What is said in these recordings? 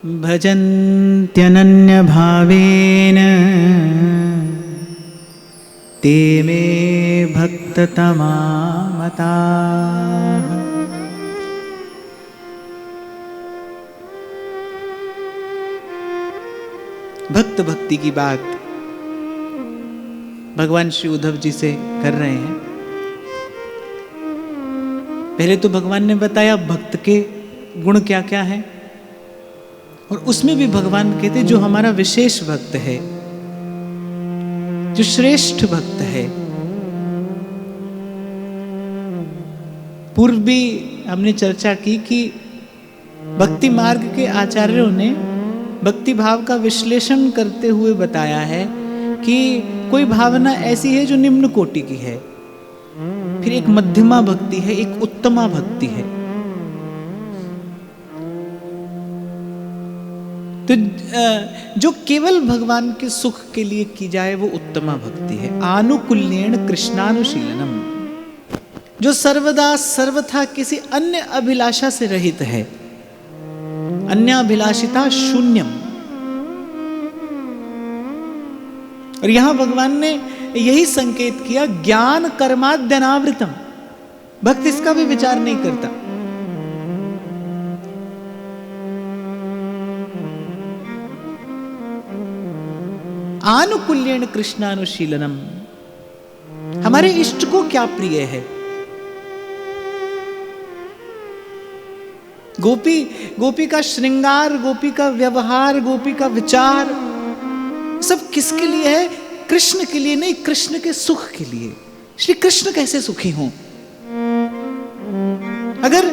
भजन्त्यनन्यभावेन ते मे भक्ततमा मताः। भक्त भक्ति की बात भगवान श्री उद्धव जी से कर रहे हैं। पहले तो भगवान ने बताया भक्त के गुण क्या क्या हैं, और उसमें भी भगवान कहते जो हमारा विशेष भक्त है, जो श्रेष्ठ भक्त है। पूर्व भी हमने चर्चा की कि भक्ति मार्ग के आचार्यों ने भक्ति भाव का विश्लेषण करते हुए बताया है कि कोई भावना ऐसी है जो निम्न कोटि की है, फिर एक मध्यमा भक्ति है, एक उत्तमा भक्ति है। तो जो केवल भगवान के सुख के लिए की जाए वो उत्तमा भक्ति है। आनुकूल्येन कृष्णानुशीलनम, जो सर्वदा सर्वथा किसी अन्य अभिलाषा से रहित है, अन्य अभिलाषिता शून्यम। और यहां भगवान ने यही संकेत किया, ज्ञान कर्माद्यनावृतम। भक्त इसका भी विचार नहीं करता। आनुकूल्येन कृष्णानुशीलनम, हमारे इष्ट को क्या प्रिय है। गोपी का श्रृंगार, गोपी का व्यवहार, गोपी का विचार सब किसके लिए है? कृष्ण के लिए नहीं, कृष्ण के सुख के लिए। श्री कृष्ण कैसे सुखी हों। अगर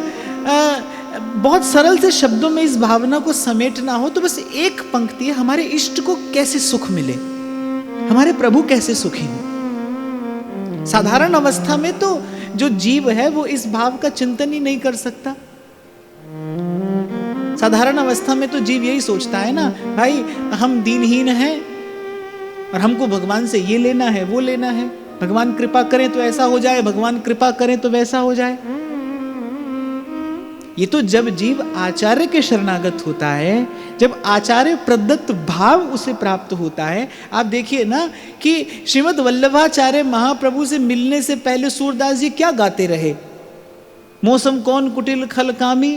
बहुत सरल से शब्दों में इस भावना को समेटना हो तो बस एक पंक्ति है, हमारे इष्ट को कैसे सुख मिले, हमारे प्रभु कैसे सुखी हों। साधारण अवस्था में तो जो जीव है वो इस भाव का चिंतन ही नहीं कर सकता। साधारण अवस्था में तो जीव यही सोचता है ना, भाई हम दीनहीन हैं और हमको भगवान से ये लेना है वो लेना है, भगवान कृपा करें तो ऐसा हो जाए, भगवान कृपा करें तो वैसा हो जाए। ये तो जब जीव आचार्य के शरणागत होता है, जब आचार्य प्रदत्त भाव उसे प्राप्त होता है। आप देखिए ना कि श्रीमद् वल्लभाचार्य महाप्रभु से मिलने से पहले सूरदास जी क्या गाते रहे? मौसम कौन कुटिल खल कामी,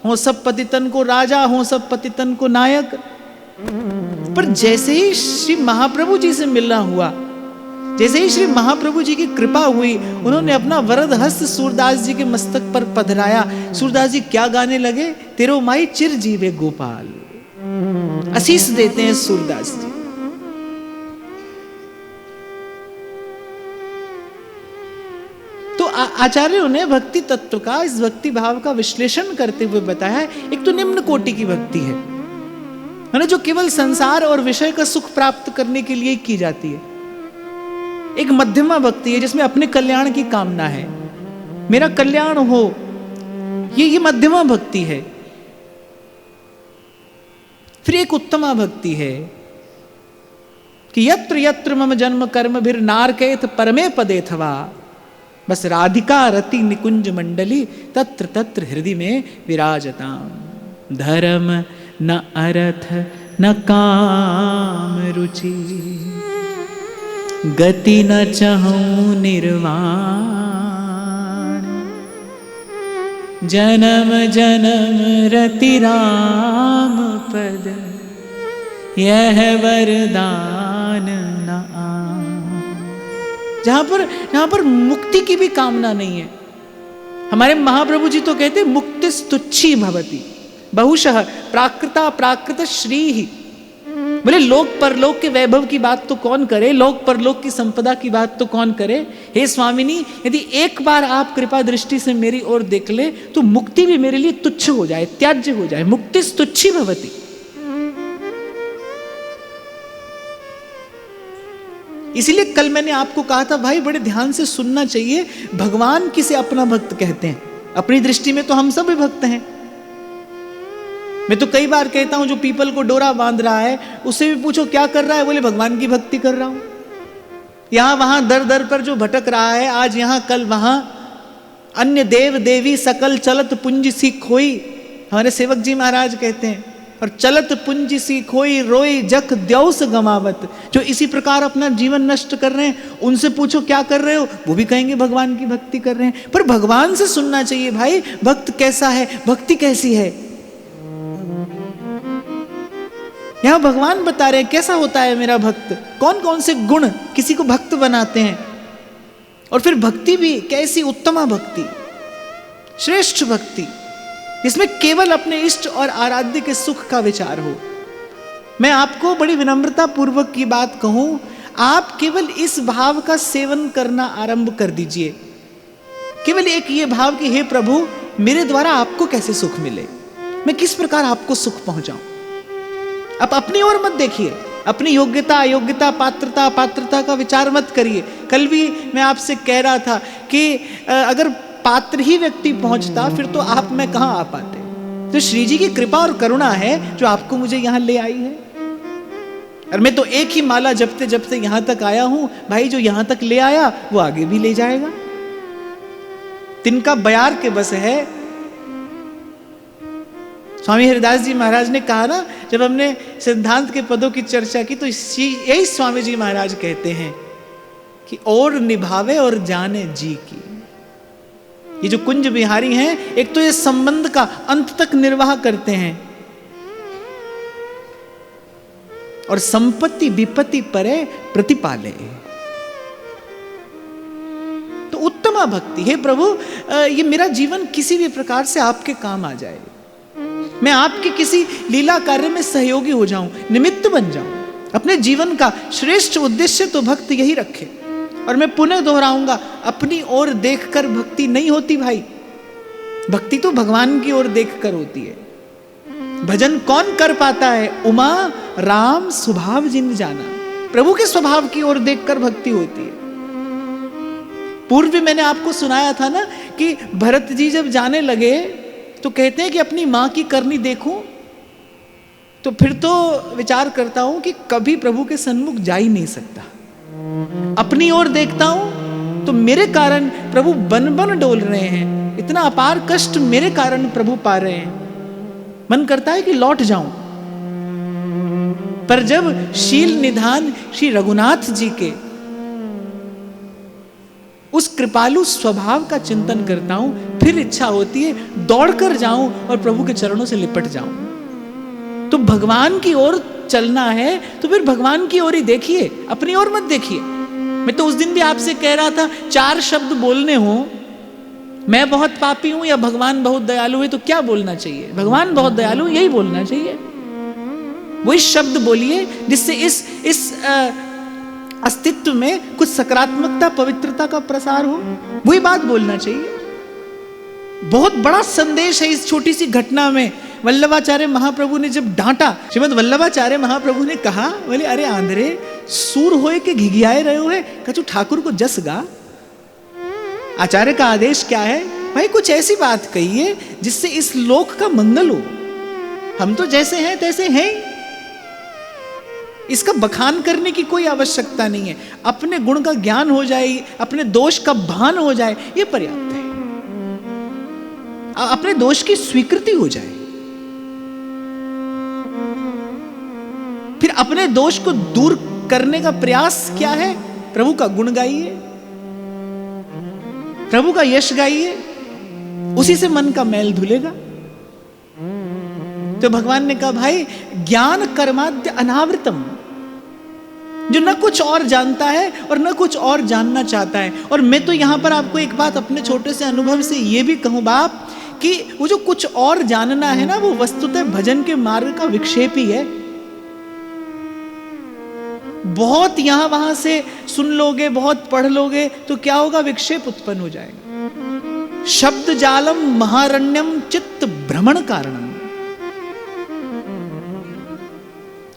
हो सब पतितन को राजा, हो सब पतितन को नायक। पर जैसे ही श्री महाप्रभु जी से मिलना हुआ, जैसे ही श्री महाप्रभु जी की कृपा हुई, उन्होंने अपना वरद हस्त सूरदास जी के मस्तक पर पधराया। सूरदास जी क्या गाने लगे? तेरो माई चिर जीवे गोपाल। आशीष देते हैं सूरदास जी। तो आचार्यों ने भक्ति तत्व का, इस भक्ति भाव का विश्लेषण करते हुए बताया, एक तो निम्न कोटि की भक्ति है ना, जो केवल संसार और विषय का सुख प्राप्त करने के लिए की जाती है। एक मध्यमा भक्ति है जिसमें अपने कल्याण की कामना है, मेरा कल्याण हो, ये मध्यमा भक्ति है। फिर एक उत्तमा भक्ति है कि यत्र यत्र मम जन्म कर्म भीर नारकेत परमे पदेथवा, बस राधिका रति निकुंज मंडली तत्र तत्र हृदय में विराजताम। धर्म न अर्थ न काम रुचि, गति न चाहूं निर्वाण, जन्म जन्म रति राम पद, यह वरदान न आम। जहां पर मुक्ति की भी कामना नहीं है। हमारे महाप्रभु जी तो कहते मुक्तिस्तुच्छी भवति बहुशः प्राकृता प्राकृत श्री ही। बोले लोक परलोक के वैभव की बात तो कौन करे, लोक परलोक की संपदा की बात तो कौन करे। हे स्वामिनी, यदि एक बार आप कृपा दृष्टि से मेरी ओर देख ले तो मुक्ति भी मेरे लिए तुच्छ हो जाए, त्याज्य हो जाए। मुक्तिस्तुच्छी भवति। इसीलिए कल मैंने आपको कहा था, भाई बड़े ध्यान से सुनना चाहिए, भगवान किसे अपना भक्त कहते हैं। अपनी दृष्टि में तो हम सब भक्त हैं। मैं तो कई बार कहता हूं, जो पीपल को डोरा बांध रहा है उससे भी पूछो क्या कर रहा है, बोले भगवान की भक्ति कर रहा हूं। यहां वहां दर दर पर जो भटक रहा है, आज यहां कल वहां, अन्य देव देवी सकल चलत पुंज सी खोई, हमारे सेवक जी महाराज कहते हैं। और चलत पुंज सी खोई रोई जख द्यौस गमावत, जो इसी प्रकार अपना जीवन नष्ट कर रहे हैं, उनसे पूछो क्या कर रहे हो, वो भी कहेंगे भगवान की भक्ति कर रहे हैं। पर भगवान से सुनना चाहिए भाई, भक्त कैसा है, भक्ति कैसी है। यहां भगवान बता रहे हैं कैसा होता है मेरा भक्त, कौन कौन से गुण किसी को भक्त बनाते हैं, और फिर भक्ति भी कैसी, उत्तमा भक्ति, श्रेष्ठ भक्ति, जिसमें केवल अपने इष्ट और आराध्य के सुख का विचार हो। मैं आपको बड़ी विनम्रता पूर्वक की बात कहूं, आप केवल इस भाव का सेवन करना आरंभ कर दीजिए, केवल एक ये भाव कि हे प्रभु मेरे द्वारा आपको कैसे सुख मिले, मैं किस प्रकार आपको सुख पहुंचाऊं। आप अपनी ओर मत देखिए, अपनी योग्यता अयोग्यता पात्रता अपात्रता का विचार मत करिए। कल भी मैं आपसे कह रहा था कि अगर पात्र ही व्यक्ति पहुंचता फिर तो आप मैं कहां आ पाते। तो श्री जी की कृपा और करुणा है जो आपको मुझे यहां ले आई है, और मैं तो एक ही माला जपते जपते यहां तक आया हूं। भाई जो यहां तक ले आया वो आगे भी ले जाएगा, तिनका बयार के बस है। स्वामी हरिदास जी महाराज ने कहा ना, जब हमने सिद्धांत के पदों की चर्चा की तो यही स्वामी जी महाराज कहते हैं कि और निभावे और जाने जी की। ये जो कुंज बिहारी हैं, एक तो ये संबंध का अंत तक निर्वाह करते हैं, और संपत्ति विपत्ति परे प्रतिपाले। तो उत्तमा भक्ति, हे प्रभु ये मेरा जीवन किसी भी प्रकार से आपके काम आ जाए, मैं आपके किसी लीला कार्य में सहयोगी हो जाऊं, निमित्त बन जाऊं। अपने जीवन का श्रेष्ठ उद्देश्य तो भक्त यही रखे। और मैं पुनः दोहराऊंगा, अपनी ओर देखकर भक्ति नहीं होती भाई, भक्ति तो भगवान की ओर देखकर होती है। भजन कौन कर पाता है, उमा राम स्वभाव जिन जाना, प्रभु के स्वभाव की ओर देखकर भक्ति होती है। पूर्व भी मैंने आपको सुनाया था ना कि भरत जी जब जाने लगे तो कहते हैं कि अपनी मां की करनी देखूं, तो फिर तो विचार करता हूं कि कभी प्रभु के सन्मुख जा ही नहीं सकता। अपनी ओर देखता हूं तो मेरे कारण प्रभु बन बन डोल रहे हैं, इतना अपार कष्ट मेरे कारण प्रभु पा रहे हैं, मन करता है कि लौट जाऊं। पर जब शील निधान श्री रघुनाथ जी के उस कृपालु स्वभाव का चिंतन करता हूं, फिर इच्छा होती है दौड़कर जाऊं और प्रभु के चरणों से लिपट जाऊं। तो भगवान की ओर चलना है तो फिर भगवान की ओर ही देखिए, अपनी ओर मत देखिए। मैं तो उस दिन भी आपसे कह रहा था, 4 शब्द बोलने हो, मैं बहुत पापी हूं या भगवान बहुत दयालु है, तो क्या बोलना चाहिए? भगवान बहुत दयालु, यही बोलना चाहिए। वही शब्द बोलिए जिससे इस अस्तित्व में कुछ सकारात्मकता पवित्रता का प्रसार हो, वही बात बोलना चाहिए। बहुत बड़ा संदेश है इस छोटी सी घटना में। वल्लभाचार्य महाप्रभु ने जब डांटा, श्रीमद वल्लभाचार्य महाप्रभु ने कहा, बोले अरे आंधरे सूर होए के घिघियाए रहे हो, कछु ठाकुर को जस गा। आचार्य का आदेश क्या है भाई, कुछ ऐसी बात कहिए जिससे इस लोक का मंगल हो। हम तो जैसे हैं तैसे हैं, इसका बखान करने की कोई आवश्यकता नहीं है। अपने गुण का ज्ञान हो जाए, अपने दोष का भान हो जाए, यह पर्याप्त है। अपने दोष की स्वीकृति हो जाए, फिर अपने दोष को दूर करने का प्रयास क्या है? प्रभु का गुण गाइए, प्रभु का यश गाइए, उसी से मन का मैल धुलेगा। तो भगवान ने कहा भाई ज्ञान कर्माद्य अनावृतम, जो न कुछ और जानता है और न कुछ और जानना चाहता है। और मैं तो यहां पर आपको एक बात अपने छोटे से अनुभव से यह भी कहूं बाप, कि वो जो कुछ और जानना है ना, वो वस्तुतः भजन के मार्ग का विक्षेप ही है। बहुत यहां वहां से सुन लोगे, बहुत पढ़ लोगे तो क्या होगा? विक्षेप उत्पन्न हो जाएगा। शब्द जालम महारण्यम चित्त भ्रमण कारणम।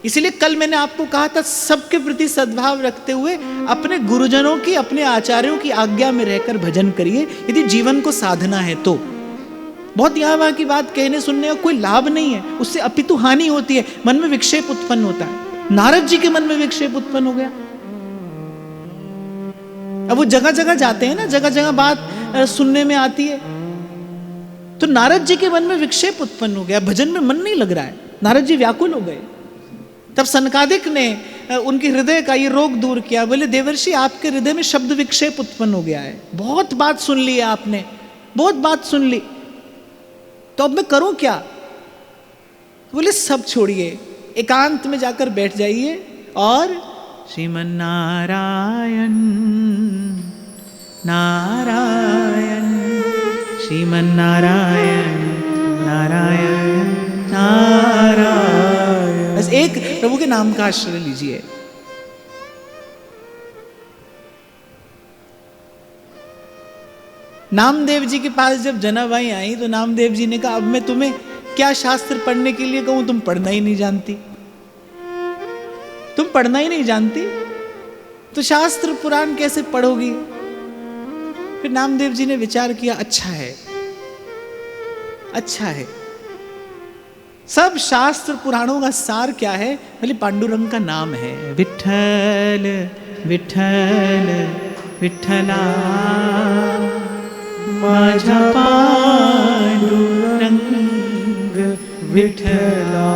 इसलिए कल मैंने आपको कहा था, सबके प्रति सद्भाव रखते हुए अपने गुरुजनों की, अपने आचार्यों की आज्ञा में रहकर भजन करिए, यदि जीवन को साधना है तो। बहुत यहां वहां की बात कहने सुनने का कोई लाभ नहीं है, उससे अपितु हानि होती है, मन में विक्षेप उत्पन्न होता है। नारद जी के मन में विक्षेप उत्पन्न हो गया। अब वो जगह जगह जाते हैं ना, जगह जगह बात सुनने में आती है, तो नारद जी के मन में विक्षेप उत्पन्न हो गया, भजन में मन नहीं लग रहा है, नारद जी व्याकुल हो गए। तब सनकादिक ने उनके हृदय का ये रोग दूर किया। बोले देवर्षि, आपके हृदय में शब्द विक्षेप उत्पन्न हो गया है, बहुत बात सुन ली है आपने, बहुत बात सुन ली, तो अब मैं करूं क्या? बोले सब छोड़िए, एकांत में जाकर बैठ जाइए और श्रीमन नारायण नारायण श्रीमन नारायण नारायण नारायण, बस एक प्रभु के नाम का आश्रय लीजिए। नामदेव जी के पास जब जनाबाई आई तो नामदेव जी ने कहा, अब मैं तुम्हें क्या शास्त्र पढ़ने के लिए कहूं, तुम पढ़ना ही नहीं जानती, तुम पढ़ना ही नहीं जानती, तो शास्त्र पुराण कैसे पढ़ोगी? फिर नामदेव जी ने विचार किया, अच्छा है, अच्छा है, सब शास्त्र पुराणों का सार क्या है? भले पांडुरंग का नाम है, विठ्ठल विठ्ठल विठ्ठला माझा पांडुरंग विठ्ठला।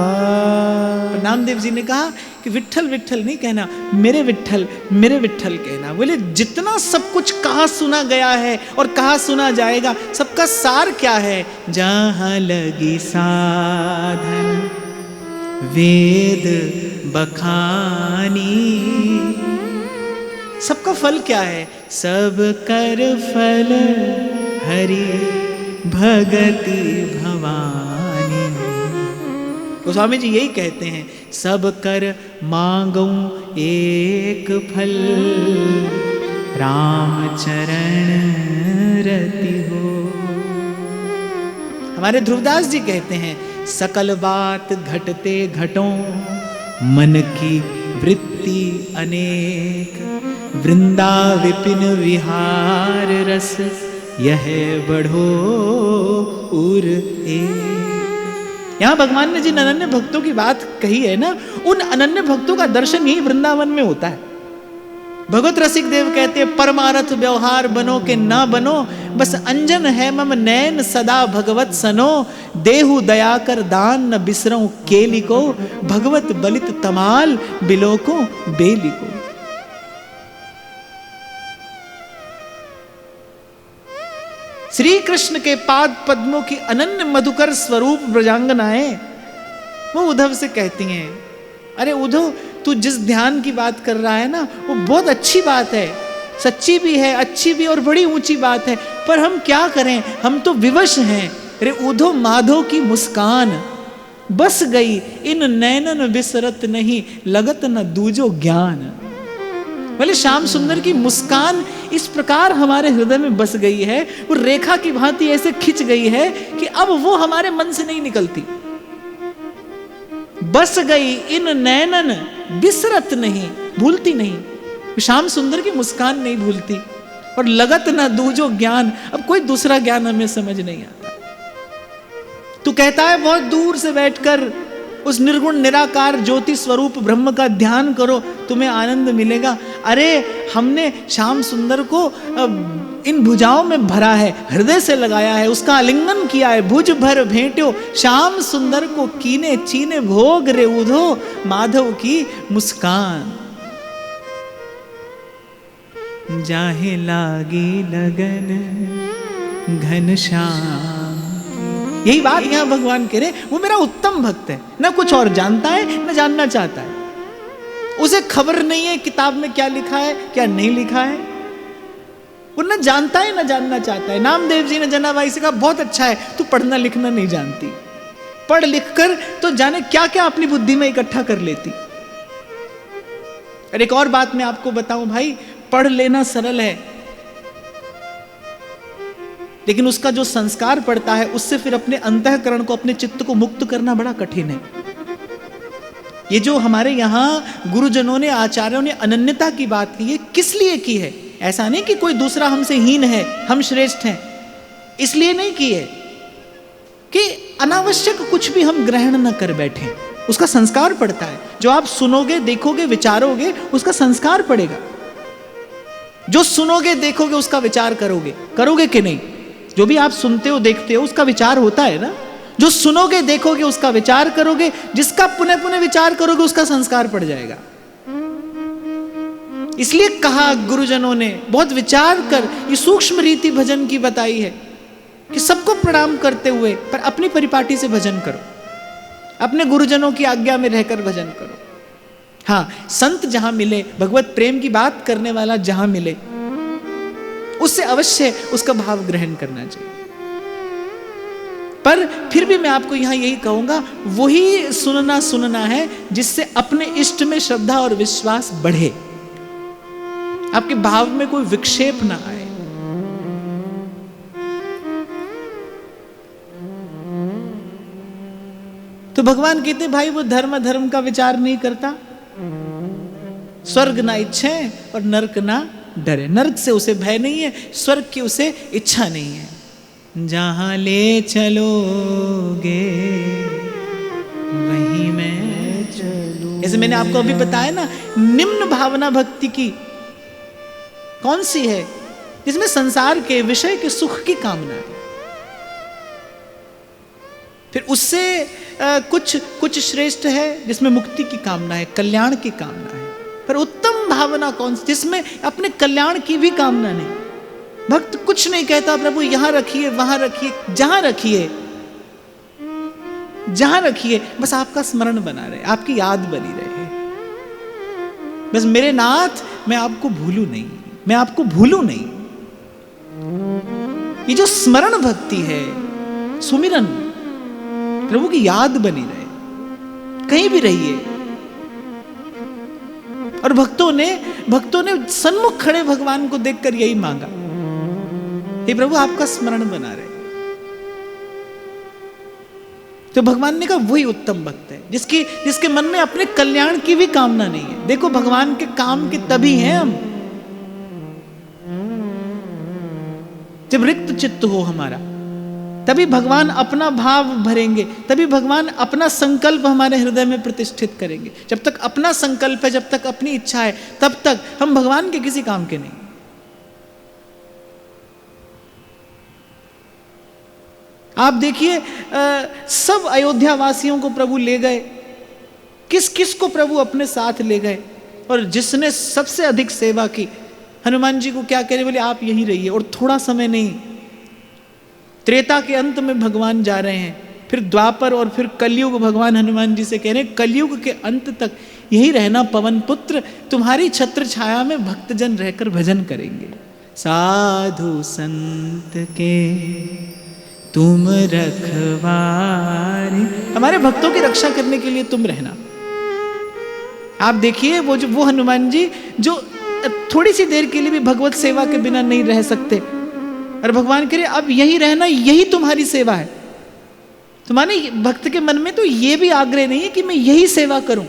नामदेव जी ने कहा कि विठ्ठल विठ्ठल नहीं कहना, मेरे विठ्ठल कहना। बोले जितना सब कुछ कहा सुना गया है और कहा सुना जाएगा, सबका सार क्या है? जहां लगी साधन वेद बखानी, सबका फल क्या है? सब कर फल हरि भगति भवानी। गोस्वामी जी यही कहते हैं, सब कर मांगूं एक फल राम चरण रति हो। हमारे ध्रुवदास जी कहते हैं, सकल बात घटते घटों मन की वृत्ति अनेक, वृंदा विपिन विहार रस यह बढ़ो उर एक। यहां भगवान ने जिन अनन्य भक्तों की बात कही है ना, उन अनन्य भक्तों का दर्शन यही वृंदावन में होता है। भगवत रसिक देव कहते हैं, परमारथ व्यवहार बनो के ना बनो, बस अंजन है मम नैन सदा भगवत सनो, देहु दया कर दान न बिसरऊं केली को, भगवत बलित तमाल बिलोको बेली को। श्री कृष्ण के पाद पद्मों की अनन्य मधुकर स्वरूप ब्रजांगनाएं वो उद्धव से कहती हैं, अरे उद्धव तू जिस ध्यान की बात कर रहा है ना, वो बहुत अच्छी बात है, सच्ची भी है, अच्छी भी और बड़ी ऊंची बात है, पर हम क्या करें, हम तो विवश हैं। अरे उद्धव माधव की मुस्कान बस गई इन नैनन बिसरत नहीं, लगत न दूजो ज्ञान। बोले श्याम सुंदर की मुस्कान इस प्रकार हमारे हृदय में बस गई है, वो रेखा की भांति ऐसे खिंच गई है कि अब वो हमारे मन से नहीं निकलती। बस गई इन नैनन बिसरत नहीं, भूलती नहीं। श्याम सुंदर की मुस्कान नहीं भूलती, और लगत ना दूजो ज्ञान, अब कोई दूसरा ज्ञान हमें समझ नहीं आता। तू कहता है बहुत दूर से बैठकर उस निर्गुण निराकार ज्योति स्वरूप ब्रह्म का ध्यान करो, तुम्हें आनंद मिलेगा। अरे हमने श्याम सुंदर को इन भुजाओं में भरा है, हृदय से लगाया है, उसका आलिंगन किया है, भुज भर भेंट्यो श्याम सुंदर को कीने चीने भोग रे उधो माधव की मुस्कान। जाहे लागी लगन घनश्याम, यही बात यहां भगवान कह रहे, वो मेरा उत्तम भक्त है, ना कुछ और जानता है ना जानना चाहता है, उसे खबर नहीं है किताब में क्या लिखा है क्या नहीं लिखा है, वो ना जानता है ना जानना चाहता है। नामदेव जी ने जनाबाई से कहा, बहुत अच्छा है, तू पढ़ना लिखना नहीं जानती, पढ़ लिख कर तो जाने क्या क्या अपनी बुद्धि में इकट्ठा कर लेती। और एक और बात मैं आपको बताऊं भाई, पढ़ लेना सरल है, लेकिन उसका जो संस्कार पड़ता है उससे फिर अपने अंतःकरण को, अपने चित्त को मुक्त करना बड़ा कठिन है। ये जो हमारे यहाँ गुरुजनों ने, आचार्यों ने अनन्यता की बात की है, किस लिए की है? ऐसा नहीं कि कोई दूसरा हमसे हीन है, हम श्रेष्ठ हैं, इसलिए नहीं की है कि अनावश्यक कुछ भी हम ग्रहण न कर बैठे। उसका संस्कार पड़ता है, जो आप सुनोगे, देखोगे, विचारोगे, उसका संस्कार पड़ेगा। जो सुनोगे, देखोगे, उसका विचार करोगे, करोगे कि नहीं? जो भी आप सुनते हो, देखते हो, उसका विचार होता है ना। जो सुनोगे देखोगे उसका विचार करोगे, जिसका पुनः पुनः विचार करोगे उसका संस्कार पड़ जाएगा। इसलिए कहा गुरुजनों ने बहुत विचार कर ये सूक्ष्म रीति भजन की बताई है कि सबको प्रणाम करते हुए पर अपनी परिपाटी से भजन करो, अपने गुरुजनों की आज्ञा में रहकर भजन करो। हाँ, संत जहां मिले, भगवत प्रेम की बात करने वाला जहां मिले, उससे अवश्य उसका भाव ग्रहण करना चाहिए। पर फिर भी मैं आपको यहां यही कहूंगा, वही सुनना है जिससे अपने इष्ट में श्रद्धा और विश्वास बढ़े, आपके भाव में कोई विक्षेप ना आए। तो भगवान कहते भाई वो धर्म का विचार नहीं करता, स्वर्ग ना इच्छे और नरक ना डरे। नरक से उसे भय नहीं है, स्वर्ग की उसे इच्छा नहीं है। जहां ले चलोगे वहीं मैं चलूं। जैसे मैंने आपको अभी बताया ना, निम्न भावना भक्ति की कौन सी है? जिसमें संसार के विषय के सुख की कामना है, फिर उससे कुछ श्रेष्ठ है जिसमें मुक्ति की कामना है, कल्याण की कामना है। पर उत्तम भावना कौन सी? जिसमें अपने कल्याण की भी कामना नहीं। भक्त कुछ नहीं कहता प्रभु यहां रखिए वहां रखिए, जहां रखिए बस आपका स्मरण बना रहे, आपकी याद बनी रहे। बस मेरे नाथ मैं आपको भूलूं नहीं, मैं आपको भूलूं नहीं। ये जो स्मरण भक्ति है, सुमिरन, प्रभु की याद बनी रहे, कहीं भी रहिए। और भक्तों ने सन्मुख खड़े भगवान को देखकर यही मांगा, हे प्रभु आपका स्मरण बना रहे। तो भगवान ने कहा वही उत्तम भक्त है जिसके मन में अपने कल्याण की भी कामना नहीं है। देखो भगवान के काम के तभी हैं हम जब रिक्त चित्त हो हमारा, तभी भगवान अपना भाव भरेंगे, तभी भगवान अपना संकल्प हमारे हृदय में प्रतिष्ठित करेंगे। जब तक अपना संकल्प है, जब तक अपनी इच्छा है, तब तक हम भगवान के किसी काम के नहीं। आप देखिए सब अयोध्या वासियों को प्रभु ले गए, किस किस को प्रभु अपने साथ ले गए, और जिसने सबसे अधिक सेवा की, हनुमान जी को क्या कह रहे, बोले आप यहीं रहिए। और थोड़ा समय नहीं, त्रेता के अंत में भगवान जा रहे हैं, फिर द्वापर और फिर कलयुग। भगवान हनुमान जी से कह रहे हैं कलयुग के अंत तक यही रहना पवन पुत्र, तुम्हारी छत्र छाया में भक्तजन रहकर भजन करेंगे। साधु संत के तुम रखवारे, हमारे भक्तों की रक्षा करने के लिए तुम रहना। आप देखिए वो हनुमान जी जो थोड़ी सी देर के लिए भी भगवत सेवा के बिना नहीं रह सकते, और भगवान कह रहे अब यही रहना, यही तुम्हारी सेवा है। तुम्हारे भक्त के मन में तो ये भी आग्रह नहीं है कि मैं यही सेवा करूं,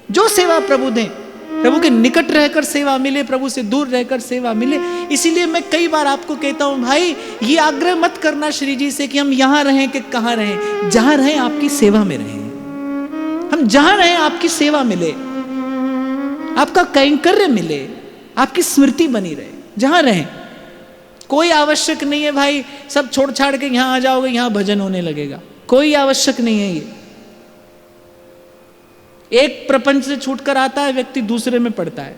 जो सेवा प्रभु दें, प्रभु के निकट रहकर सेवा मिले, प्रभु से दूर रहकर सेवा मिले। इसीलिए मैं कई बार आपको कहता हूं भाई ये आग्रह मत करना श्री जी से कि हम यहां रहें कि कहां रहें, जहां रहें आपकी सेवा में रहें। हम जहां रहें आपकी सेवा मिले, आपका कैंकर्य मिले, आपकी स्मृति बनी रहे, जहां रहें। कोई आवश्यक नहीं है भाई सब छोड़ छाड़ के यहां आ जाओगे यहां भजन होने लगेगा, कोई आवश्यक नहीं है। ये एक प्रपंच से छूटकर आता है व्यक्ति, दूसरे में पड़ता है।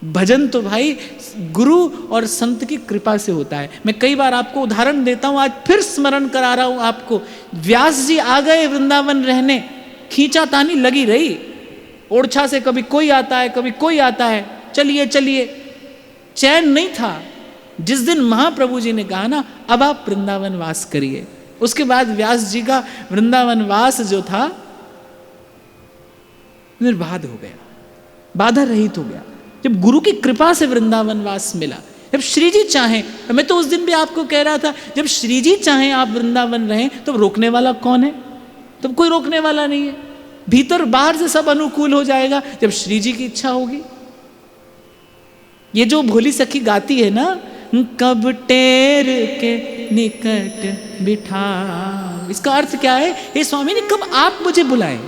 भजन तो भाई गुरु और संत की कृपा से होता है। मैं कई बार आपको उदाहरण देता हूं, आज फिर स्मरण करा रहा हूं आपको। व्यास जी आ गए वृंदावन रहने, खींचातानी लगी रही, ओरछा से कभी कोई आता है कभी कोई आता है, चलिए चलिए, चैन नहीं था। जिस दिन महाप्रभु जी ने कहा ना अब आप वृंदावन वास करिए, उसके बाद व्यास जी का वृंदावन वास जो था निर्बाध हो गया, बाधा रहित हो गया। जब गुरु की कृपा से वृंदावन वास मिला, जब श्री जी चाहें, मैं तो उस दिन भी आपको कह रहा था जब श्री जी चाहें आप वृंदावन रहें तो रोकने वाला कौन है? तब कोई रोकने वाला नहीं है, भीतर बाहर से सब अनुकूल हो जाएगा जब श्री जी की इच्छा होगी। ये जो भोली सखी गाती है ना, कब टेर के निकट बिठा, इसका अर्थ क्या है? हे स्वामी ने कब आप मुझे बुलाएं,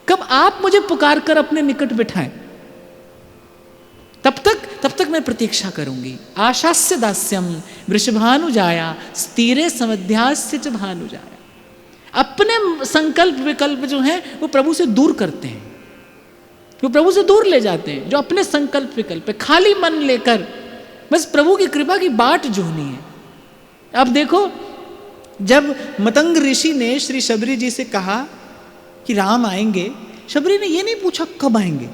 कब आप मुझे पुकार कर अपने निकट बिठाएं, तब तक मैं प्रतीक्षा करूंगी। आशास्य दास्यम वृषभानुजाया स्थिरे समध्यास्य च भानुजाया। अपने संकल्प विकल्प जो हैं वो प्रभु से दूर करते हैं, वो प्रभु से दूर ले जाते हैं। जो अपने संकल्प विकल्प खाली मन लेकर बस प्रभु की कृपा की बाट जोहनी है। अब देखो, जब मतंग ऋषि ने श्री शबरी जी से कहा कि राम आएंगे, शबरी ने ये नहीं पूछा कब आएंगे।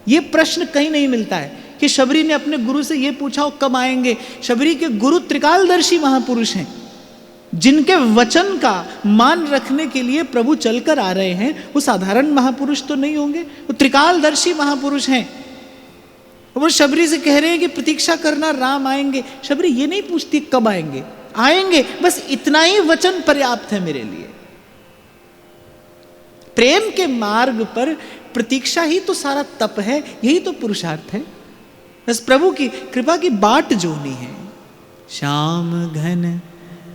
ये प्रश्न कहीं नहीं मिलता है कि शबरी ने अपने गुरु से ये पूछा कब आएंगे। शबरी के गुरु त्रिकालदर्शी महापुरुष हैं, जिनके वचन का मान रखने के लिए प्रभु चलकर आ रहे हैं। वो साधारण महापुरुष तो नहीं होंगे, वो त्रिकालदर्शी महापुरुष हैं। वो शबरी से कह रहे हैं कि प्रतीक्षा करना, राम आएंगे। शबरी ये नहीं पूछती कब आएंगे, आएंगे, बस इतना ही वचन पर्याप्त है मेरे लिए। प्रेम के मार्ग पर प्रतीक्षा ही तो सारा तप है, यही तो पुरुषार्थ है। बस प्रभु की कृपा की बाट जोहनी है। श्याम घन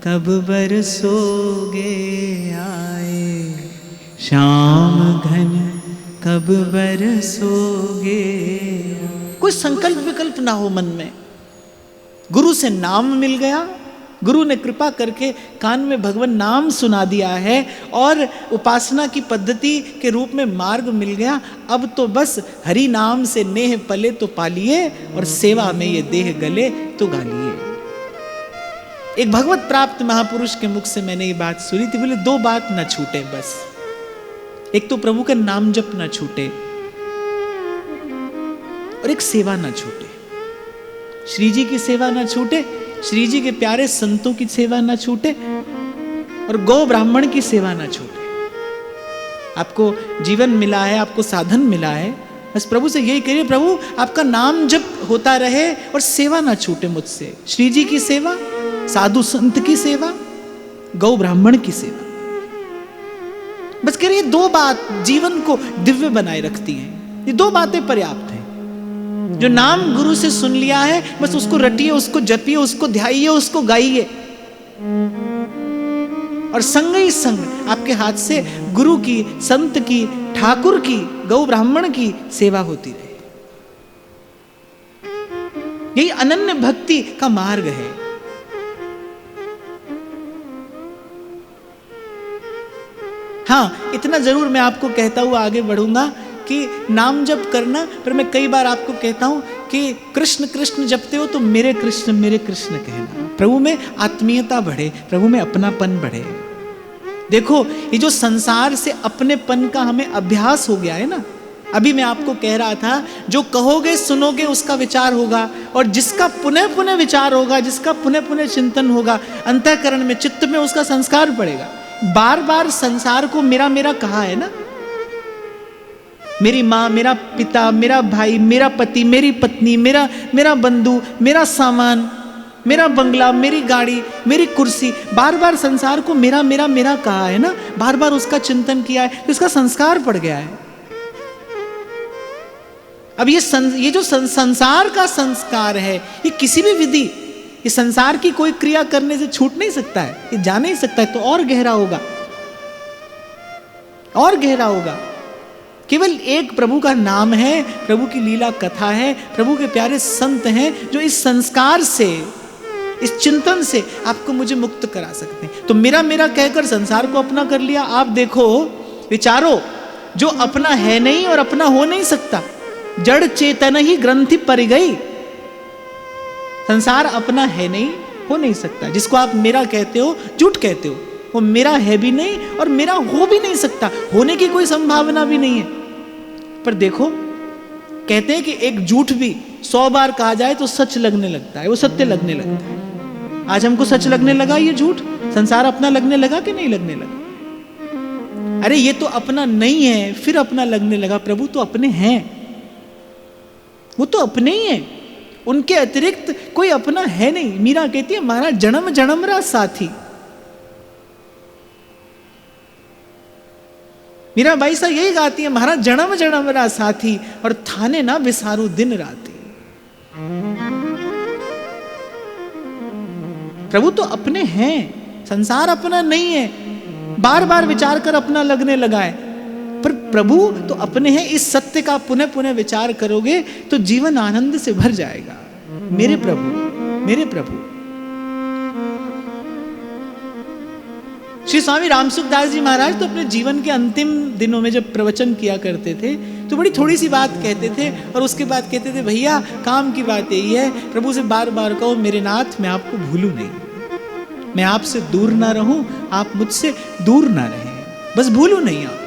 कब बरसोगे आए, श्याम घन कब बरसोगे। कोई संकल्प विकल्प ना हो मन में। गुरु से नाम मिल गया, गुरु ने कृपा करके कान में भगवान नाम सुना दिया है और उपासना की पद्धति के रूप में मार्ग मिल गया। अब तो बस हरि नाम से नेह पले तो पालिए और सेवा में ये देह गले तो गालिए। एक भगवत प्राप्त महापुरुष के मुख से मैंने ये बात सुनी थी। बोले दो बात ना छूटे बस, एक तो प्रभु का नाम जप ना छूटे और एक सेवा ना छूटे। श्री जी की सेवा ना छूटे, श्री जी के प्यारे संतों की सेवा ना छूटे और गौ ब्राह्मण की सेवा ना छूटे। आपको जीवन मिला है, आपको साधन मिला है, बस प्रभु से यही कहिए, प्रभु आपका नाम जप होता रहे और सेवा ना छूटे मुझसे। श्री जी की सेवा, साधु संत की सेवा, गौ ब्राह्मण की सेवा। बस कह रही दो बात जीवन को दिव्य बनाए रखती हैं। ये दो बातें पर्याप्त हैं। जो नाम गुरु से सुन लिया है बस उसको रटिए, उसको जपिए, उसको ध्याइए, उसको गाइए और संग ही संग आपके हाथ से गुरु की, संत की, ठाकुर की, गौ ब्राह्मण की सेवा होती रहे। यही अनन्य भक्ति का मार्ग है। हाँ, इतना जरूर मैं आपको कहता हुआ आगे बढ़ूंगा कि नाम जप करना, पर मैं कई बार आपको कहता हूं कि कृष्ण कृष्ण जपते हो तो मेरे कृष्ण कहना। प्रभु में आत्मीयता बढ़े, प्रभु में अपनापन बढ़े। देखो, ये जो संसार से अपनेपन का हमें अभ्यास हो गया है ना, अभी मैं आपको कह रहा था, जो कहोगे सुनोगे उसका विचार होगा और जिसका पुनः पुनः विचार होगा, जिसका पुनः पुनः चिंतन होगा, अंतःकरण में, चित्त में उसका संस्कार पड़ेगा। बार बार संसार को मेरा मेरा कहा है ना, मेरी माँ, मेरा पिता, मेरा भाई, मेरा पति, मेरी पत्नी, मेरा बंधु, मेरा सामान, मेरा बंगला, मेरी गाड़ी, मेरी कुर्सी, बार बार संसार को मेरा मेरा मेरा कहा है ना, बार बार उसका चिंतन किया है, तो इसका संस्कार पड़ गया है। अब ये जो संसार का संस्कार है, ये किसी भी विधि, ये संसार की कोई क्रिया करने से छूट नहीं सकता है, ये जा नहीं सकता है, तो और गहरा होगा, और गहरा होगा। केवल एक प्रभु का नाम है, प्रभु की लीला कथा है, प्रभु के प्यारे संत हैं जो इस संस्कार से, इस चिंतन से आपको मुझे मुक्त करा सकते हैं। तो मेरा मेरा कहकर संसार को अपना कर लिया। आप देखो, विचारो, जो अपना है नहीं और अपना हो नहीं सकता, जड़ चेतन ही ग्रंथि पर गई। संसार अपना है नहीं, हो नहीं सकता। जिसको आप मेरा कहते हो, झूठ कहते हो। वो मेरा है भी नहीं और मेरा हो भी नहीं सकता, होने की कोई संभावना भी नहीं है। पर देखो, कहते हैं कि एक झूठ भी 100 बार कहा जाए तो सच लगने लगता है, वो सत्य लगने लगता है। आज हमको सच लगने लगा ये झूठ, संसार अपना लगने लगा कि नहीं लगने लगा? अरे ये तो अपना नहीं है, फिर अपना लगने लगा। प्रभु तो अपने हैं, वो तो अपने ही है, उनके अतिरिक्त कोई अपना है नहीं। मीरा कहती है, महाराज जन्म जन्मरा साथी। मीरा बाई साहब यही गाती है, महाराज जन्म जन्मरा साथी और थाने ना विसारू दिन राती। प्रभु तो अपने हैं, संसार अपना नहीं है। बार बार विचार कर अपना लगने लगा है, पर प्रभु तो अपने हैं। इस सत्य का पुनः पुनः विचार करोगे तो जीवन आनंद से भर जाएगा। मेरे प्रभु, मेरे प्रभु। श्री स्वामी रामसुखदास जी महाराज तो अपने जीवन के अंतिम दिनों में जब प्रवचन किया करते थे तो बड़ी थोड़ी सी बात कहते थे और उसके बाद कहते थे, भैया काम की बात यही है, प्रभु से बार बार कहो मेरे नाथ मैं आपको भूलूं नहीं, मैं आपसे दूर ना रहूं, आप मुझसे दूर ना रहें, बस भूलूं नहीं आप।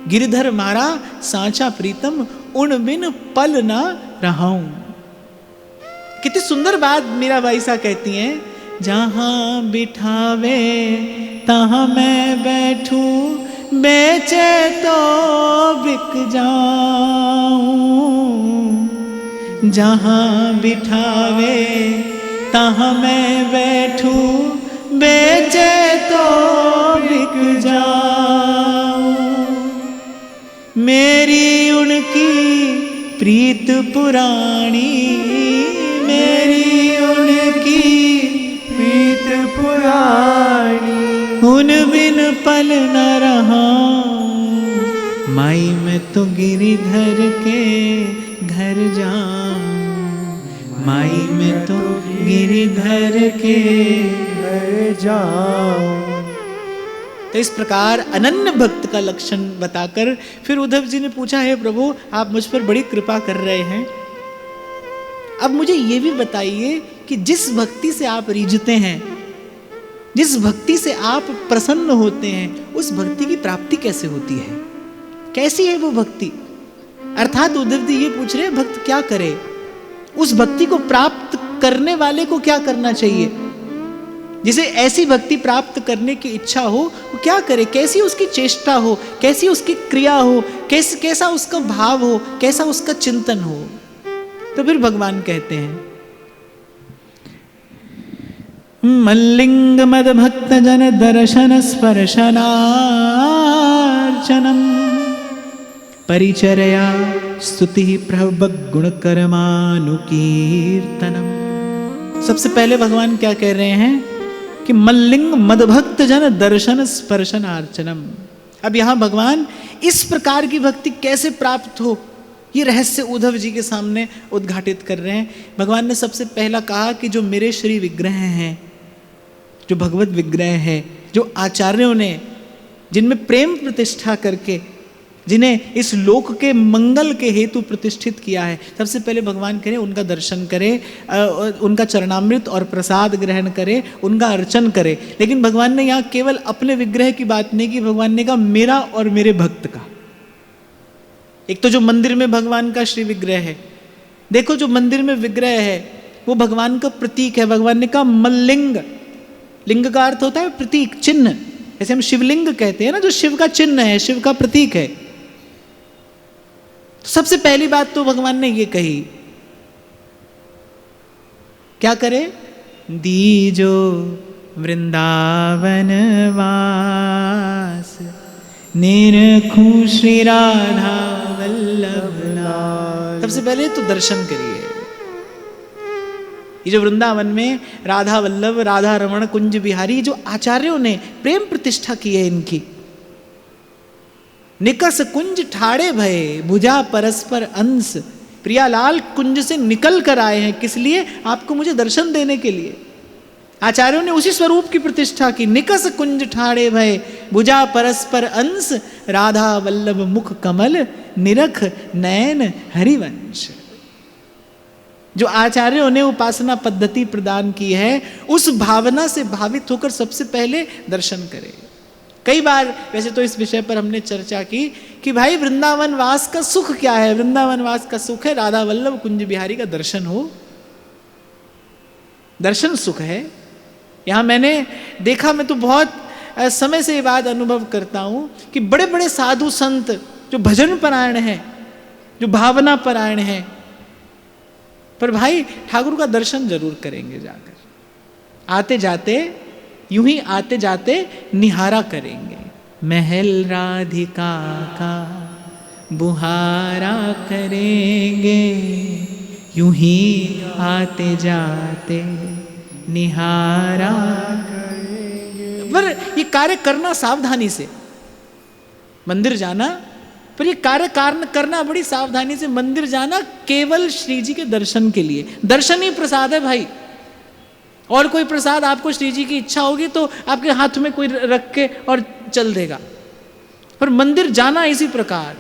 गिरधर मारा सांचा प्रीतम, उन बिन पल ना रहाऊं। कितनी सुंदर बात मीराबाई सा कहती हैं, जहां बिठावे तहां मैं बैठूं, बेचे तो बिक जाऊं। जहां बिठावे तहां मैं बैठूं, बेचे तो बिक जाऊं। मेरी उनकी प्रीत पुरानी, मेरी उनकी प्रीत पुरानी, उन बिन पल न रहा। माई मैं तो गिरिधर के घर जाऊं, माई मैं तो गिरिधर के घर जाऊं। तो इस प्रकार अनन्य भक्त का लक्षण बताकर फिर उद्धव जी ने पूछा, है प्रभु आप मुझ पर बड़ी कृपा कर रहे हैं, अब मुझे ये भी बताइए कि जिस भक्ति से आप रीझते हैं, जिस भक्ति से आप प्रसन्न होते हैं, उस भक्ति की प्राप्ति कैसे होती है, कैसी है वो भक्ति। अर्थात उद्धव जी ये पूछ रहे हैं भक्त क्या करे, उस भक्ति को प्राप्त करने वाले को क्या करना चाहिए, जिसे ऐसी भक्ति प्राप्त करने की इच्छा हो वो क्या करे, कैसी उसकी चेष्टा हो, कैसी उसकी क्रिया हो, कैसा उसका भाव हो, कैसा उसका चिंतन हो। तो फिर भगवान कहते हैं, मल्लिंग मद भक्त जन दर्शन स्पर्शनार्चनम परिचर्या स्तुति प्रभव गुण कर्मानुकीर्तनम। सबसे पहले भगवान क्या कह रहे हैं कि मल्लिंग मदभक्त जन दर्शन स्पर्शनार्चनम। अब यहां भगवान इस प्रकार की भक्ति कैसे प्राप्त हो, ये रहस्य उद्धव जी के सामने उद्घाटित कर रहे हैं। भगवान ने सबसे पहला कहा कि जो मेरे श्री विग्रह हैं, जो भगवत विग्रह है, जो आचार्यों ने जिनमें प्रेम प्रतिष्ठा करके जिन्हें इस लोक के मंगल के हेतु प्रतिष्ठित किया है, सबसे पहले भगवान करें उनका दर्शन करें, उनका चरणामृत और प्रसाद ग्रहण करें, उनका अर्चन करें। लेकिन भगवान ने यहाँ केवल अपने विग्रह की बात नहीं की, भगवान ने कहा मेरा और मेरे भक्त का। एक तो जो मंदिर में भगवान का श्री विग्रह है, देखो जो मंदिर में विग्रह है वो भगवान का प्रतीक है। भगवान ने कहा मल्लिंग, लिंग का अर्थ होता है प्रतीक, चिन्ह। जैसे हम शिवलिंग कहते हैं ना, जो शिव का चिन्ह है, शिव का प्रतीक है। तो सबसे पहली बात तो भगवान ने ये कही, क्या करे, दीजो वृंदावन वास, निरखूं श्री राधा वल्लभ नाथ। सबसे पहले तो दर्शन करिए। ये जो वृंदावन में राधा वल्लभ, राधा रमण, कुंज बिहारी, जो आचार्यों ने प्रेम प्रतिष्ठा की है इनकी, निकस कुंज ठाड़े भये भुजा परस्पर अंश, प्रियालाल कुंज से निकल कर आए हैं, किस लिए, आपको मुझे दर्शन देने के लिए। आचार्यों ने उसी स्वरूप की प्रतिष्ठा की। निकस कुंज ठाड़े भये भुजा परस्पर अंश, राधा वल्लभ मुख कमल, निरख नयन हरिवंश। जो आचार्यों ने उपासना पद्धति प्रदान की है, उस भावना से भावित होकर सबसे पहले दर्शन करें। कई बार वैसे तो इस विषय पर हमने चर्चा की कि भाई वृंदावन वास का सुख क्या है। वृंदावन वास का सुख है राधा वल्लभ कुंज बिहारी का दर्शन हो, दर्शन सुख है। यहाँ मैंने देखा, मैं तो बहुत समय से ये बात अनुभव करता हूँ कि बड़े बड़े साधु संत जो भजन परायण हैं, जो भावना परायण हैं, पर भाई ठाकुर का दर्शन जरूर करेंगे जाकर, आते जाते यूं ही आते जाते निहारा करेंगे। महल राधिका का बुहारा करेंगे, यूं ही आते जाते निहारा करेंगे। पर ये कार्य करना सावधानी से। मंदिर जाना पर ये कार्य कारण करना बड़ी सावधानी से, मंदिर जाना केवल श्री जी के दर्शन के लिए। दर्शन ही प्रसाद है भाई, और कोई प्रसाद आपको श्री जी की इच्छा होगी तो आपके हाथ में कोई रख के और चल देगा, पर मंदिर जाना इसी प्रकार,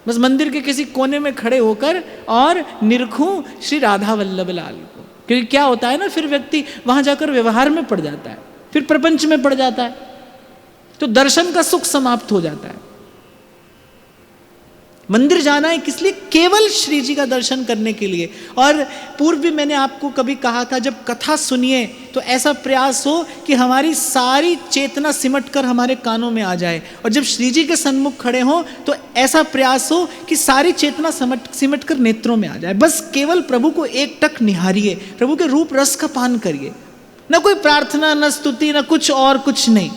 बस मंदिर के किसी कोने में खड़े होकर और निरखूं श्री राधा वल्लभ लाल को। क्योंकि क्या होता है ना, फिर व्यक्ति वहां जाकर व्यवहार में पड़ जाता है, फिर प्रपंच में पड़ जाता है, तो दर्शन का सुख समाप्त हो जाता है। मंदिर जाना है किस लिए? केवल श्री जी का दर्शन करने के लिए। और पूर्व भी मैंने आपको कभी कहा था, जब कथा सुनिए तो ऐसा प्रयास हो कि हमारी सारी चेतना सिमट कर हमारे कानों में आ जाए, और जब श्री जी के सन्मुख खड़े हो तो ऐसा प्रयास हो कि सारी चेतना सिमट कर नेत्रों में आ जाए। बस केवल प्रभु को एकटक निहारिए, प्रभु के रूप रस का पान करिए, न कोई प्रार्थना, न स्तुति, न कुछ और कुछ नहीं।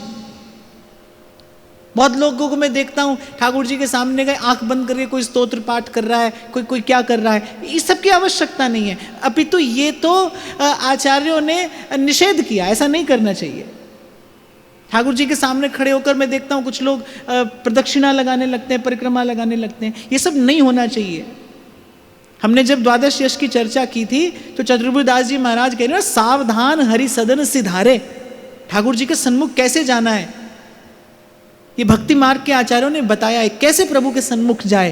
बहुत लोगों को मैं देखता हूँ ठाकुर जी के सामने गए, आंख बंद करके कोई स्तोत्र पाठ कर रहा है, कोई क्या कर रहा है। इस सब की आवश्यकता नहीं है, अपितु ये तो आचार्यों ने निषेध किया, ऐसा नहीं करना चाहिए। ठाकुर जी के सामने खड़े होकर मैं देखता हूँ कुछ लोग प्रदक्षिणा लगाने लगते हैं, परिक्रमा लगाने लगते हैं, ये सब नहीं होना चाहिए। हमने जब द्वादश यश की चर्चा की थी तो चतुर्भुजदास जी महाराज कह रहे हैं, सावधान हरि सदन सिधारे, ठाकुर जी के सन्मुख कैसे जाना है, ये भक्ति मार्ग के आचार्यों ने बताया है कैसे प्रभु के सन्मुख जाए।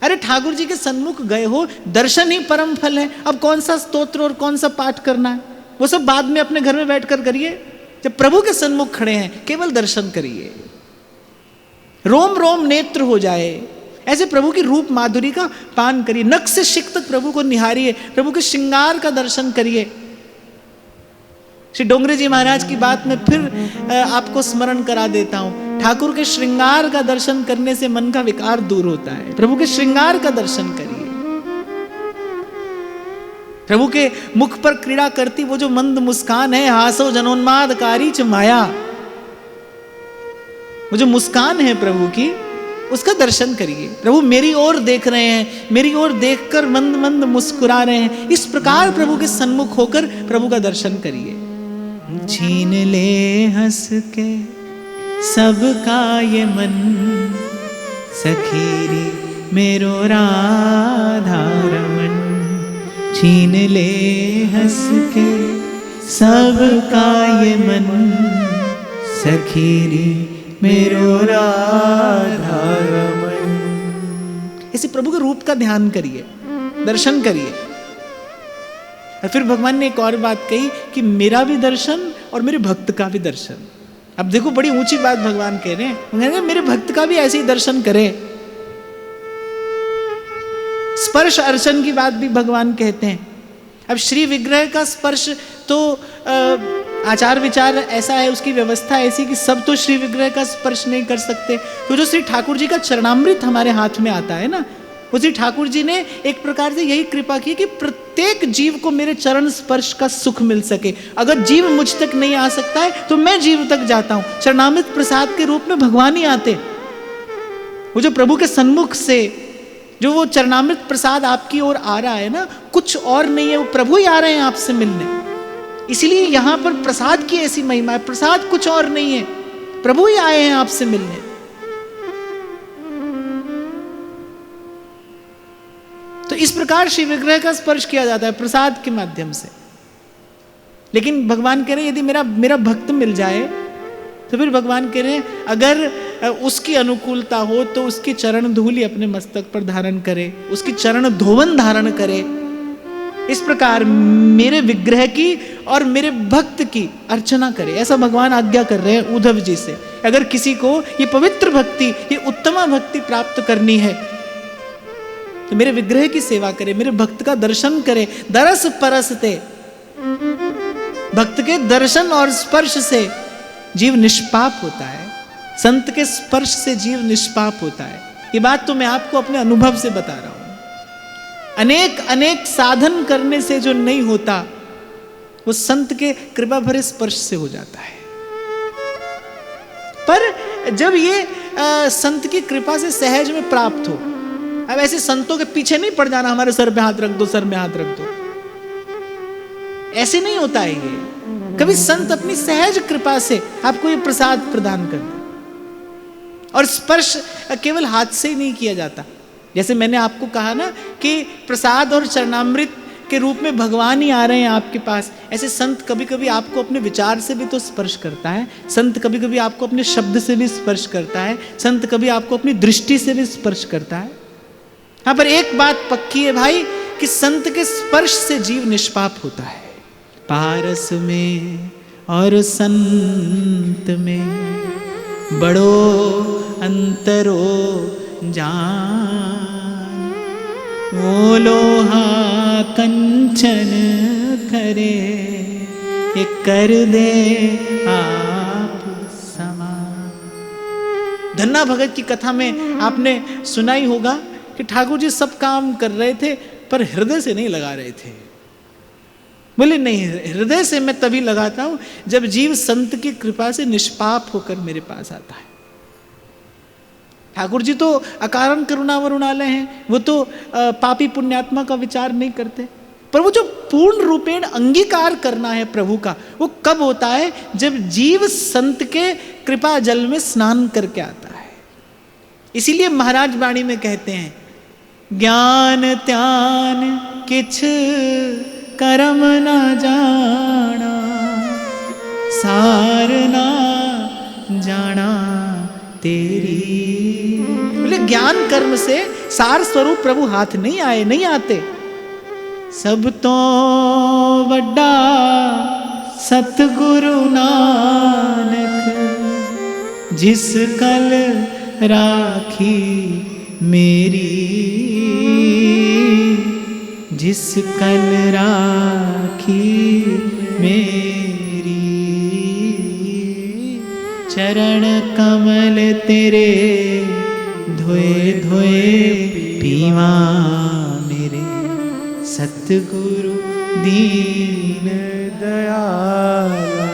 अरे ठाकुर जी के सन्मुख गए हो, दर्शन ही परम फल है। अब कौन सा स्तोत्र और कौन सा पाठ करना है, वो सब बाद में अपने घर में बैठकर करिए। जब प्रभु के सन्मुख खड़े हैं केवल दर्शन करिए, रोम रोम नेत्र हो जाए, ऐसे प्रभु की रूप माधुरी का पान करिए, नख से शिख तक प्रभु को निहारिए, प्रभु के श्रृंगार का दर्शन करिए। श्री डोंगरे जी महाराज की बात में फिर आपको स्मरण करा देता हूं, ठाकुर के श्रृंगार का दर्शन करने से मन का विकार दूर होता है। प्रभु के श्रृंगार का दर्शन करिए, प्रभु के मुख पर क्रीड़ा करती वो जो मंद मुस्कान है, हासो जनोन्मादकारी च माया, वो जो मुस्कान है प्रभु की, उसका दर्शन करिए। प्रभु मेरी ओर देख रहे हैं, मेरी ओर देखकर मंद मंद मुस्कुरा रहे हैं, इस प्रकार प्रभु के सन्मुख होकर प्रभु का दर्शन करिए। छीन ले हंस के सबका ये मन, सखीरी मेरो राधा रमन, छीन ले हंस के सबका ये मन, सखीरी मेरो राधा रमन। इसी प्रभु के रूप का ध्यान करिए, दर्शन करिए। और फिर भगवान ने एक और बात कही कि मेरा भी दर्शन और मेरे भक्त का भी दर्शन। अब देखो बड़ी ऊंची बात भगवान कह रहे हैं, मेरे भक्त का भी ऐसे ही दर्शन करे। स्पर्श अर्चन की बात भी भगवान कहते हैं। अब श्री विग्रह का स्पर्श तो आचार विचार ऐसा है, उसकी व्यवस्था ऐसी कि सब तो श्री विग्रह का स्पर्श नहीं कर सकते। तो जो श्री ठाकुर जी का चरणामृत हमारे हाथ में आता है ना, उसी ठाकुर जी ने एक प्रकार से यही कृपा की कि प्रत्येक जीव को मेरे चरण स्पर्श का सुख मिल सके। अगर जीव मुझ तक नहीं आ सकता है तो मैं जीव तक जाता हूं। चरणामृत प्रसाद के रूप में भगवान ही आते। वो जो प्रभु के सन्मुख से जो वो चरणामृत प्रसाद आपकी ओर आ रहा है ना, कुछ और नहीं है, वो प्रभु ही आ रहे हैं आपसे मिलने। इसलिए यहां पर प्रसाद की ऐसी महिमा है, प्रसाद कुछ और नहीं है, प्रभु ही आए हैं आपसे मिलने। तो इस प्रकार श्री विग्रह का स्पर्श किया जाता है प्रसाद के माध्यम से। लेकिन भगवान कह रहे हैं यदि मेरा भक्त मिल जाए तो फिर भगवान कह रहे हैं अगर उसकी अनुकूलता हो तो उसकी चरण धूलि अपने मस्तक पर धारण करे, उसकी चरण धोवन धारण करे। इस प्रकार मेरे विग्रह की और मेरे भक्त की अर्चना करे, ऐसा भगवान आज्ञा कर रहे हैं उद्धव जी से। अगर किसी को ये पवित्र भक्ति, ये उत्तमा भक्ति प्राप्त करनी है तो मेरे विग्रह की सेवा करे, मेरे भक्त का दर्शन करे। दरस परसते, भक्त के दर्शन और स्पर्श से जीव निष्पाप होता है, संत के स्पर्श से जीव निष्पाप होता है। ये बात तो मैं आपको अपने अनुभव से बता रहा हूं। अनेक अनेक साधन करने से जो नहीं होता वो संत के कृपा भरे स्पर्श से हो जाता है। पर जब ये संत की कृपा से सहज में प्राप्त हो, अब ऐसे संतों के पीछे नहीं पड़ जाना, हमारे सर पे हाथ रख दो, सर में हाथ रख दो, ऐसे नहीं होता है ये। कभी संत अपनी सहज कृपा से आपको ये प्रसाद प्रदान कर दे। और स्पर्श केवल हाथ से ही नहीं किया जाता। जैसे मैंने आपको कहा ना कि प्रसाद और चरणामृत के रूप में भगवान ही आ रहे हैं आपके पास, ऐसे संत कभी कभी आपको अपने विचार से भी तो स्पर्श करता है, संत कभी कभी आपको अपने शब्द से भी स्पर्श करता है, संत कभी आपको अपनी दृष्टि से भी स्पर्श करता है। हाँ, पर एक बात पक्की है भाई कि संत के स्पर्श से जीव निष्पाप होता है। पारस में और संत में बड़ो अंतरो जान, वो लोहा कंचन करे, ये कर दे आप समान। धन्ना भगत की कथा में आपने सुना ही होगा कि ठाकुर जी सब काम कर रहे थे पर हृदय से नहीं लगा रहे थे। बोले नहीं, हृदय से मैं तभी लगाता हूं जब जीव संत की कृपा से निष्पाप होकर मेरे पास आता है। ठाकुर जी तो अकारण करुणा वरुणालय हैं, वो तो पापी पुण्यात्मा का विचार नहीं करते, पर वो जो पूर्ण रूपेण अंगीकार करना है प्रभु का, वो कब होता है? जब जीव संत के कृपा जल में स्नान करके आता है। इसीलिए महाराज वाणी में कहते हैं, ज्ञान त्यान किछ करम न जाना, सार ना जाना तेरी। बोले ज्ञान कर्म से सार स्वरूप प्रभु हाथ नहीं आए, नहीं आते। सब तो वड्डा सतगुरु नानक, जिस कल राखी मेरी, जिस कल राखी मेरी। चरण कमल तेरे धोए धोए पीवा मेरे, सतगुरु दीन दयाला।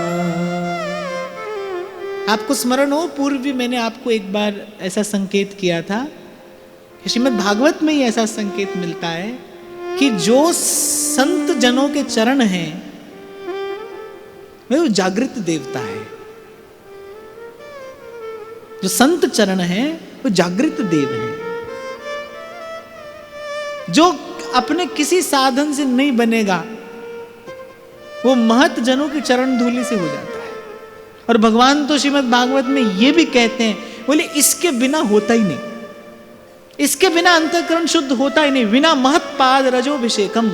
आपको स्मरण हो, पूर्व भी मैंने आपको एक बार ऐसा संकेत किया था कि श्रीमद् भागवत में ही ऐसा संकेत मिलता है कि जो संत जनों के चरण हैं वो जागृत देवता है। जो संत चरण हैं वो जागृत देव हैं, जो अपने किसी साधन से नहीं बनेगा, वो महत जनों की चरण धूलि से हो जाता है। और भगवान तो श्रीमद् भागवत में ये भी कहते हैं, बोले इसके बिना होता ही नहीं, इसके बिना अंतःकरण शुद्ध होता ही नहीं। बिना महत पाद रजोभिषेकम,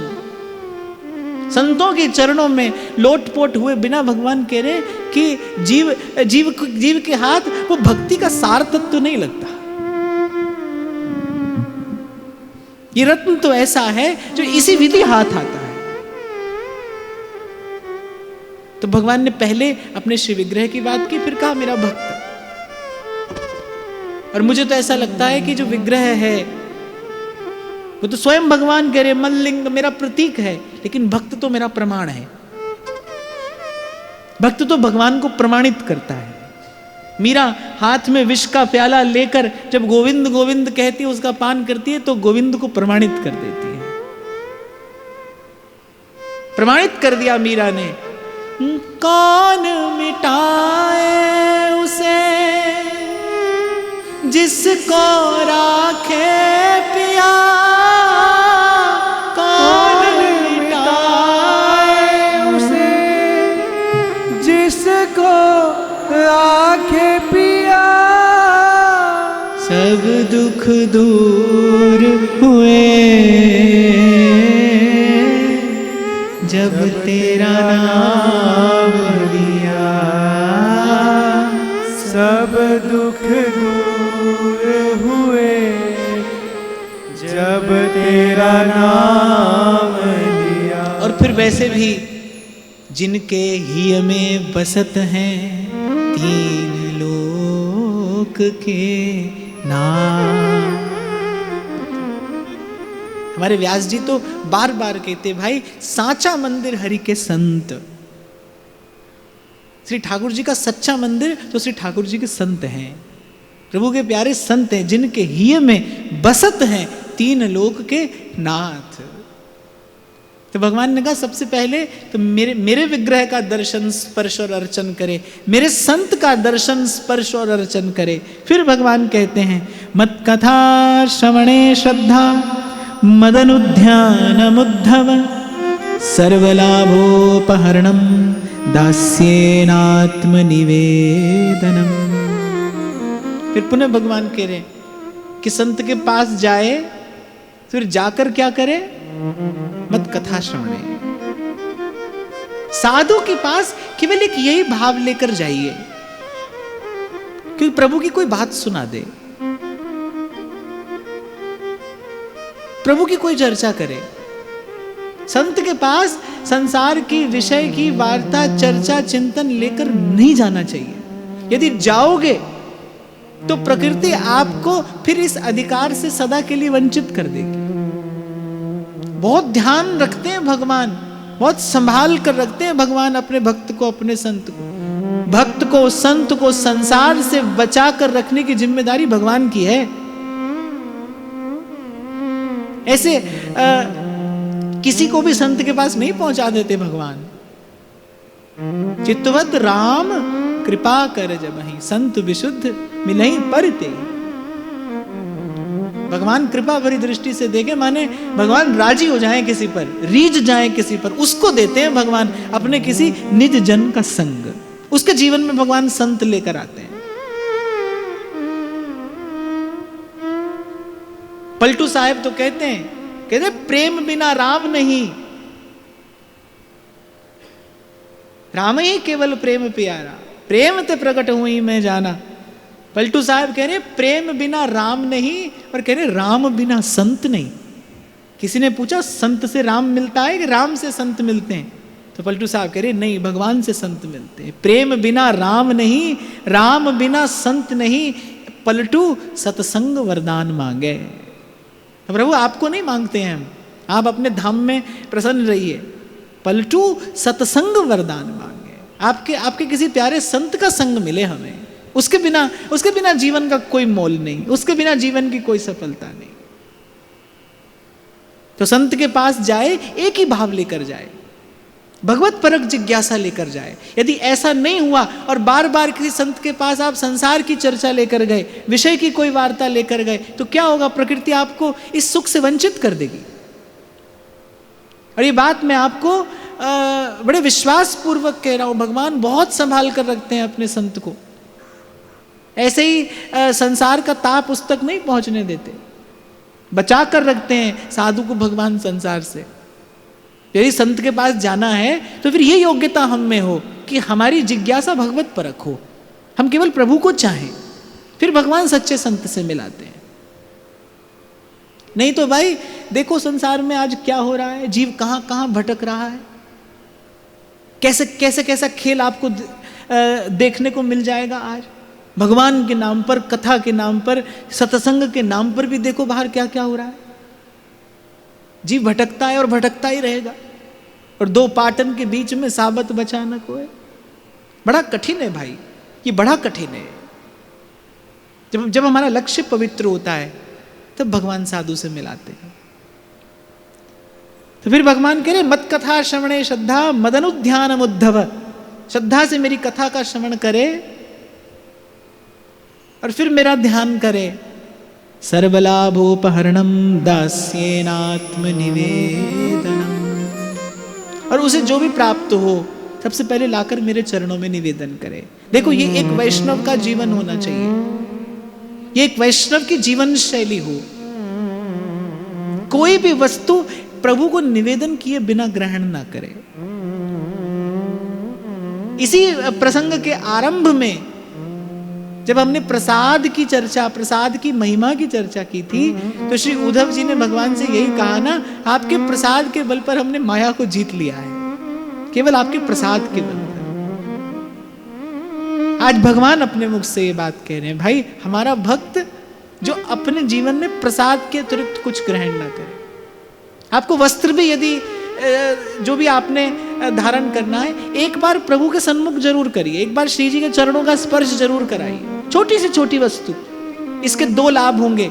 संतों के चरणों में लोटपोट हुए बिना भगवान कह रहे कि जीव के हाथ वो भक्ति का सार तत्व तो नहीं लगता। ये रत्न तो ऐसा है जो इसी विधि हाथ आता है। तो भगवान ने पहले अपने श्री विग्रह की बात की, फिर कहा मेरा भक्त। और मुझे तो ऐसा लगता है कि जो विग्रह है वो तो स्वयं भगवान कह रहे मल्लिंग मेरा प्रतीक है, लेकिन भक्त तो मेरा प्रमाण है। भक्त तो भगवान को प्रमाणित करता है। मीरा हाथ में विष का प्याला लेकर जब गोविंद गोविंद कहती है, उसका पान करती है, तो गोविंद को प्रमाणित कर देती है। प्रमाणित कर दिया मीरा ने। कौन मिटाए उसे जिसको राखे पिया, कौन मिटाए उसे जिसको राखे पिया। सब दुख दूर हुए जब तेरा नाम लिया, सब दुख दूर हुए जब तेरा नाम लिया। और फिर वैसे भी जिनके हिय में बसत हैं तीन लोक के नाम। हमारे व्यास जी तो बार बार कहते भाई साचा मंदिर हरि के संत। श्री ठाकुर जी का सच्चा मंदिर तो श्री ठाकुर जी के संत हैं, प्रभु के प्यारे संत हैं, जिनके हिय में बसत हैं तीन लोक के नाथ। तो भगवान ने कहा सबसे पहले तो मेरे विग्रह का दर्शन स्पर्श और अर्चन करे, मेरे संत का दर्शन स्पर्श और अर्चन करे। फिर भगवान कहते हैं मत कथा श्रवणे श्रद्धा मदनुध्यानमुद्धव सर्वलाभोपहरणम दास्येनात्मनिवेदनम। फिर पुनः भगवान कह रहे हैं कि संत के पास जाए, फिर जाकर क्या करे, मत कथा श्रवणे, साधु के पास केवल एक यही भाव लेकर जाइए क्योंकि प्रभु की कोई बात सुना दे, प्रभु की कोई चर्चा करे। संत के पास संसार की विषय की वार्ता चर्चा चिंतन लेकर नहीं जाना चाहिए। यदि जाओगे तो प्रकृति आपको फिर इस अधिकार से सदा के लिए वंचित कर देगी। बहुत ध्यान रखते हैं भगवान, बहुत संभाल कर रखते हैं भगवान अपने भक्त को, अपने संत को। भक्त को, संत को संसार से बचा कर रखने की जिम्मेदारी भगवान की है। ऐसे किसी को भी संत के पास नहीं पहुंचा देते भगवान। चित्तवत राम कृपा कर जबहि संत विशुद्ध मिलहि परते। भगवान कृपा भरी दृष्टि से देखे माने भगवान राजी हो जाएं किसी पर, रीझ जाएं किसी पर, उसको देते हैं भगवान अपने किसी निज जन का संग। उसके जीवन में भगवान संत लेकर आते हैं। पलटू साहब तो कहते हैं प्रेम बिना राम नहीं, राम ही केवल प्रेम प्यारा, प्रेम ते प्रकट हुई मैं जाना। पलटू साहब कह रहे प्रेम बिना राम नहीं, और कह रहे राम बिना संत नहीं। किसी ने पूछा संत से राम मिलता है कि राम से संत मिलते हैं? तो पलटू साहब कह रहे नहीं, भगवान से संत मिलते हैं। प्रेम बिना राम नहीं, राम बिना संत नहीं, पलटू सत्संग वरदान मांगे। प्रभु आपको नहीं मांगते हैं हम, आप अपने धाम में प्रसन्न रहिए। पलटू सत्संग वरदान मांगे, आपके किसी प्यारे संत का संग मिले हमें। उसके बिना जीवन का कोई मोल नहीं, उसके बिना जीवन की कोई सफलता नहीं। तो संत के पास जाए, एक ही भाव लेकर जाए, भगवत परक जिज्ञासा लेकर जाए। यदि ऐसा नहीं हुआ और बार बार किसी संत के पास आप संसार की चर्चा लेकर गए, विषय की कोई वार्ता लेकर गए, तो क्या होगा, प्रकृति आपको इस सुख से वंचित कर देगी। और ये बात मैं आपको बड़े विश्वास पूर्वक कह रहा हूं। भगवान बहुत संभाल कर रखते हैं अपने संत को। ऐसे ही संसार का ताप उस तक नहीं पहुंचने देते, बचा कर रखते हैं साधु को भगवान संसार से। यदि संत के पास जाना है तो फिर ये योग्यता हम में हो कि हमारी जिज्ञासा भगवत परख हो, हम केवल प्रभु को चाहें, फिर भगवान सच्चे संत से मिलाते हैं। नहीं तो भाई देखो संसार में आज क्या हो रहा है, जीव कहां कहां भटक रहा है, कैसा खेल आपको देखने को मिल जाएगा। आज भगवान के नाम पर, कथा के नाम पर, सत्संग के नाम पर भी देखो बाहर क्या क्या हो रहा है। जीव भटकता है और भटकता ही रहेगा, और दो पाटन के बीच में साबत बचाना कोई। बड़ा कठिन है भाई, ये बड़ा कठिन है। जब हमारा लक्ष्य पवित्र होता है तब भगवान साधु से मिलाते हैं। तो फिर भगवान कह रहे मत कथा श्रवणे श्रद्धा मदनुध्यानमुद्धव, श्रद्धा से मेरी कथा का श्रवण करे और फिर मेरा ध्यान करे। सर्वलाभोपहरणम दास्येनात्मनिवेदनम, और उसे जो भी प्राप्त हो सबसे पहले लाकर मेरे चरणों में निवेदन करे। देखो ये एक वैष्णव का जीवन होना चाहिए, ये एक वैष्णव की जीवन शैली हो। कोई भी वस्तु प्रभु को निवेदन किए बिना ग्रहण ना करे। इसी प्रसंग के आरंभ में जब हमने प्रसाद की चर्चा, प्रसाद की महिमा की चर्चा की थी, तो श्री उद्धव जी ने भगवान से यही कहा ना, आपके प्रसाद के बल पर हमने माया को जीत लिया है, केवल आपके प्रसाद के बल पर। आज भगवान अपने मुख से ये बात कह रहे हैं, भाई हमारा भक्त जो अपने जीवन में प्रसाद के अतिरिक्त कुछ ग्रहण ना करे। आपको वस्त्र भी यदि जो भी आपने धारण करना है, एक बार प्रभु के सन्मुख जरूर करिए, एक बार श्री जी के चरणों का स्पर्श जरूर कराइए। छोटी से छोटी वस्तु, इसके दो लाभ होंगे।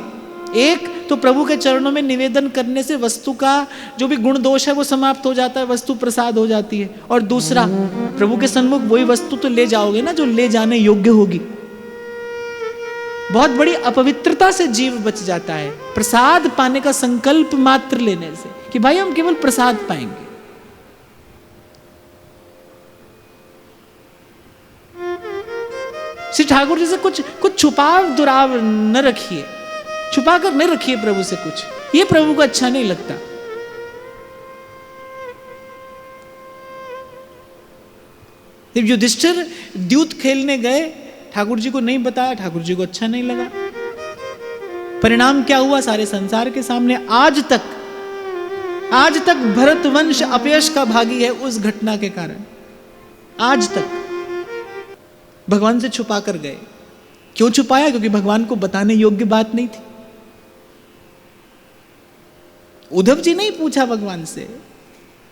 एक, तो प्रभु के चरणों में निवेदन करने से वस्तु का जो भी गुण दोष है वो समाप्त हो जाता है, वस्तु प्रसाद हो जाती है। और दूसरा, प्रभु के सन्मुख वही वस्तु तो ले जाओगे ना जो ले जाने योग्य होगी। बहुत बड़ी अपवित्रता से जीव बच जाता है प्रसाद पाने का संकल्प मात्र लेने से, कि भाई हम केवल प्रसाद पाएंगे। श्री ठाकुर जी से कुछ छुपाव दुराव न रखिए, छुपा कर नहीं रखिए प्रभु से कुछ, ये प्रभु को अच्छा नहीं लगता। जब युधिष्ठिर द्यूत खेलने गए, ठाकुर जी को नहीं बताया, ठाकुर जी को अच्छा नहीं लगा। परिणाम क्या हुआ सारे संसार के सामने। आज तक भरत वंश अपयश का भागी है उस घटना के कारण। आज तक भगवान से छुपा कर गए। क्यों छुपाया? क्योंकि भगवान को बताने योग्य बात नहीं थी। उद्धव जी नहीं पूछा भगवान से,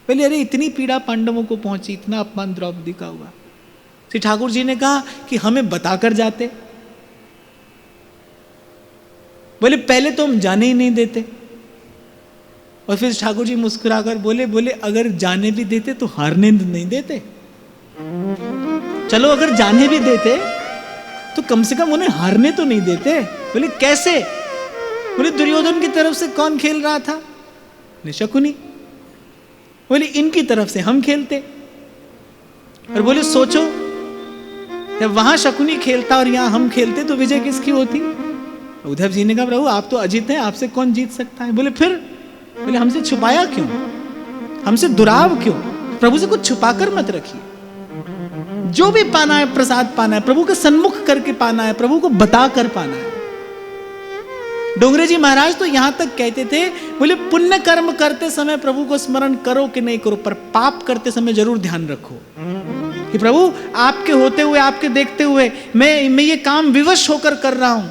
पहले अरे इतनी पीड़ा पांडवों को पहुंची, इतना अपमान द्रौपदी का हुआ। श्री ठाकुर जी ने कहा कि हमें बताकर जाते। बोले पहले तो हम जाने ही नहीं देते। और फिर ठाकुर जी मुस्कुराकर बोले अगर जाने भी देते तो हारने नहीं देते। चलो अगर जाने भी देते तो कम से कम उन्हें हारने तो नहीं देते। बोले कैसे? बोले दुर्योधन की तरफ से कौन खेल रहा था? शकुनी। बोले इनकी तरफ से हम खेलते। और बोले सोचो जब वहां शकुनी खेलता और यहां हम खेलते तो विजय किसकी होती? उद्धव जी ने कहा प्रभु आप तो अजित हैं, आपसे कौन जीत सकता है? बोले फिर? बोले हमसे छुपाया क्यों, हमसे दुराव क्यों? प्रभु से कुछ छुपाकर मत रखिए। जो भी पाना है प्रसाद पाना है, प्रभु के सन्मुख करके पाना है, प्रभु को बताकर पाना है। डोंगरे जी महाराज तो यहां तक कहते थे, बोले पुण्य कर्म करते समय प्रभु को स्मरण करो कि नहीं करो, पर पाप करते समय जरूर ध्यान रखो कि प्रभु आपके होते हुए, आपके देखते हुए मैं ये काम विवश होकर कर रहा हूं।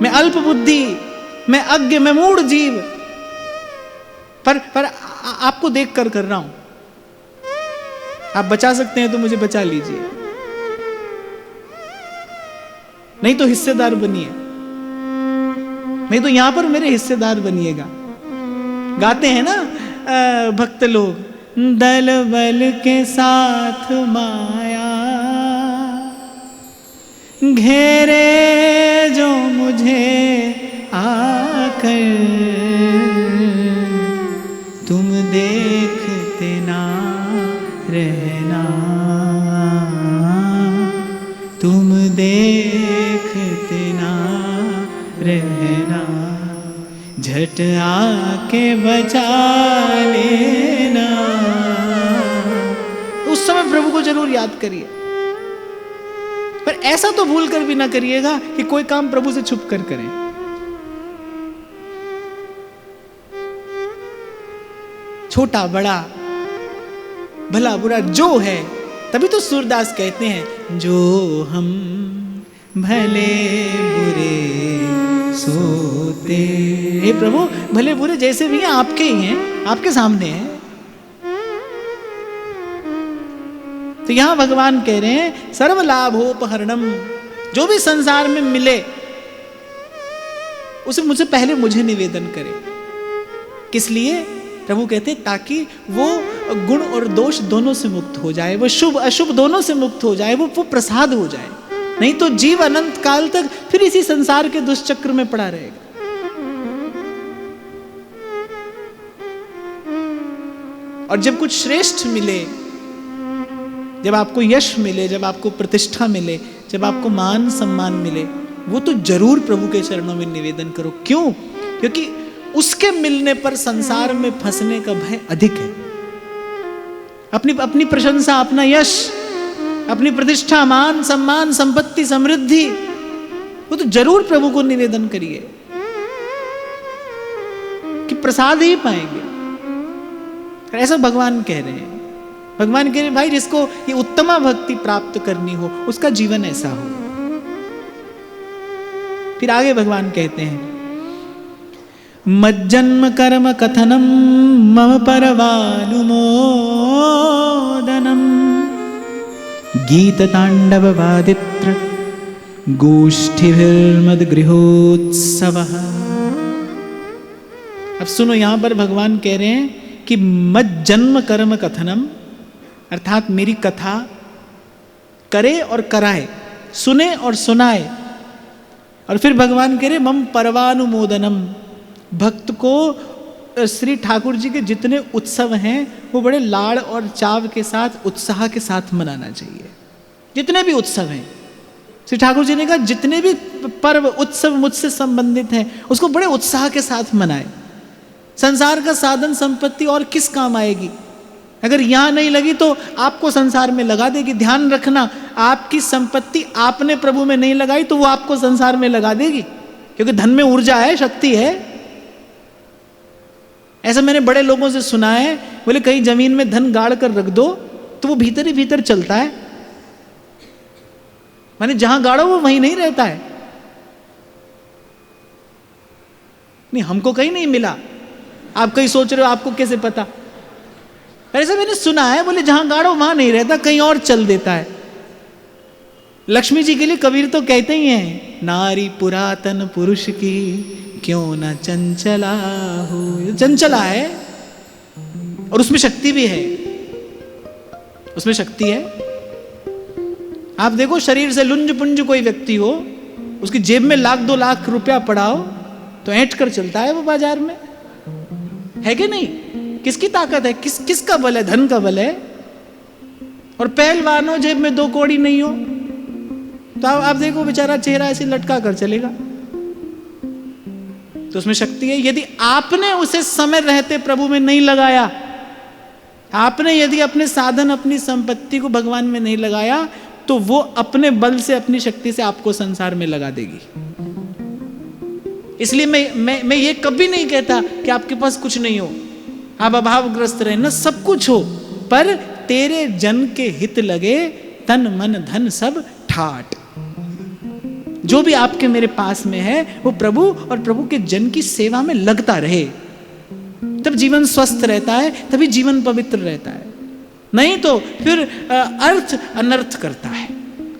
मैं अल्प बुद्धि, मैं अज्ञ, मैं मूढ़ जीव, पर आपको देख कर रहा हूं। आप बचा सकते हैं तो मुझे बचा लीजिए, नहीं तो हिस्सेदार बनिए, नहीं तो यहां पर मेरे हिस्सेदार बनिएगा। गाते हैं ना भक्त लोग, दल बल के साथ माया घेरे जो मुझे आकर, तुम देखते ना रहना, तुम देखते ना रहना, झट आके बचा लेना। उस समय प्रभु को जरूर याद करिए, पर ऐसा तो भूल कर भी ना करिएगा कि कोई काम प्रभु से छुप कर करें। छोटा बड़ा भला बुरा जो है, तभी तो सूरदास कहते हैं जो हम भले बुरे सोते। हे प्रभु भले बुरे जैसे भी हैं आपके ही हैं, आपके सामने हैं। तो यहां भगवान कह रहे हैं सर्व लाभोपहरणम, जो भी संसार में मिले उसे मुझसे पहले मुझे निवेदन करे। किस लिए? प्रभु कहते हैं ताकि वो गुण और दोष दोनों से मुक्त हो जाए, वो शुभ अशुभ दोनों से मुक्त हो जाए, वो प्रसाद हो जाए। नहीं तो जीव अनंत काल तक फिर इसी संसार के दुष्चक्र में पड़ा रहेगा। और जब कुछ श्रेष्ठ मिले, जब आपको यश मिले, जब आपको प्रतिष्ठा मिले, जब आपको मान सम्मान मिले, वो तो जरूर प्रभु के चरणों में निवेदन करो। क्यों? क्योंकि उसके मिलने पर संसार में फंसने का भय अधिक है। अपनी प्रशंसा, अपना यश, अपनी प्रतिष्ठा, मान सम्मान, संपत्ति, समृद्धि, वो तो जरूर प्रभु को निवेदन करिए कि प्रसाद ही पाएंगे। ऐसा भगवान कह रहे हैं। भगवान कह रहे हैं भाई जिसको ये उत्तमा भक्ति प्राप्त करनी हो उसका जीवन ऐसा हो। फिर आगे भगवान कहते हैं मज्जन्म कर्म कथनम मम परवानुमोदनम गीत तांडव वादित्र गोष्ठिभिर्मद गृहोत्सवः। अब सुनो, यहां पर भगवान कह रहे हैं कि मत जन्म कर्म कथनम, अर्थात मेरी कथा करे और कराए, सुने और सुनाए। और फिर भगवान कह रहे मम परवानुमोदनम, भक्त को श्री ठाकुर जी के जितने उत्सव हैं वो बड़े लाड़ और चाव के साथ, उत्साह के साथ मनाना चाहिए। जितने भी उत्सव हैं, श्री ठाकुर जी ने कहा जितने भी पर्व उत्सव मुझसे संबंधित हैं उसको बड़े उत्साह के साथ मनाए। संसार का साधन संपत्ति और किस काम आएगी? अगर यहां नहीं लगी तो आपको संसार में लगा देगी। ध्यान रखना, आपकी संपत्ति आपने प्रभु में नहीं लगाई तो वो आपको संसार में लगा देगी, क्योंकि धन में ऊर्जा है, शक्ति है। ऐसा मैंने बड़े लोगों से सुना है, बोले कहीं जमीन में धन गाड़ कर रख दो तो वो भीतर ही भीतर चलता है, माने जहां गाड़ो वो वहीं नहीं रहता है। नहीं, हमको कहीं नहीं मिला, आप कहीं सोच रहे हो आपको कैसे पता? ऐसा मैंने सुना है, बोले जहां गाड़ो वहां नहीं रहता, कहीं और चल देता है। लक्ष्मी जी के लिए कबीर तो कहते ही हैं, नारी पुरातन पुरुष की क्यों न चंचला हो। चंचला है और उसमें शक्ति भी है, उसमें शक्ति है। आप देखो, शरीर से लुंज पुंज कोई व्यक्ति हो, उसकी जेब में 1-2 लाख रुपया पड़ा हो तो ऐंठ कर चलता है वो बाजार में, है कि नहीं? किसकी ताकत है? किसका बल है? धन का बल है। और पहलवान हो, जेब में 2 कौड़ी नहीं हो तो आप देखो बेचारा चेहरा ऐसे लटका कर चलेगा, तो उसमें शक्ति है। यदि आपने उसे समय रहते प्रभु में नहीं लगाया, आपने यदि अपने साधन अपनी संपत्ति को भगवान में नहीं लगाया तो वो अपने बल से अपनी शक्ति से आपको संसार में लगा देगी। इसलिए मैं ये कभी नहीं कहता कि आपके पास कुछ नहीं हो, आप अभावग्रस्त रहे ना, सब कुछ हो, पर तेरे जन के हित लगे तन मन धन सब ठाट। जो भी आपके मेरे पास में है वो प्रभु और प्रभु के जन की सेवा में लगता रहे, तब जीवन स्वस्थ रहता है, तभी जीवन पवित्र रहता है। नहीं तो फिर अर्थ अनर्थ करता है।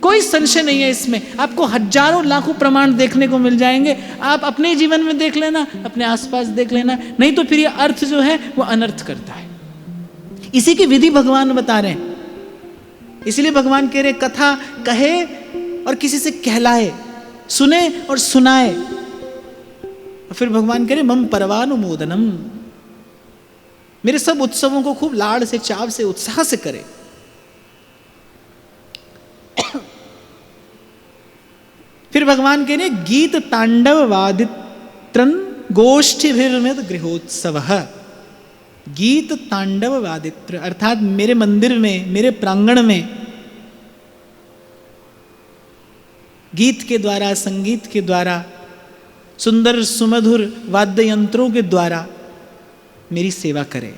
कोई संशय नहीं है इसमें, आपको हजारों लाखों प्रमाण देखने को मिल जाएंगे। आप अपने जीवन में देख लेना, अपने आसपास देख लेना, नहीं तो फिर ये अर्थ जो है वो अनर्थ करता है। इसी की विधि भगवान बता रहे हैं। इसलिए भगवान कह रहे कथा कहे और किसी से कहलाए, सुने और सुनाए। और फिर भगवान कह रहे मम परवानुमोदनम, मेरे सब उत्सवों को खूब लाड़ से, चाव से, उत्साह से करे। फिर भगवान कह रहे गीत तांडव वादित्रन गोष्ठीभिर्मित गृहोत्सव। गीत तांडव वादित्र अर्थात मेरे मंदिर में, मेरे प्रांगण में गीत के द्वारा, संगीत के द्वारा, सुंदर सुमधुर वाद्य यंत्रों के द्वारा मेरी सेवा करे।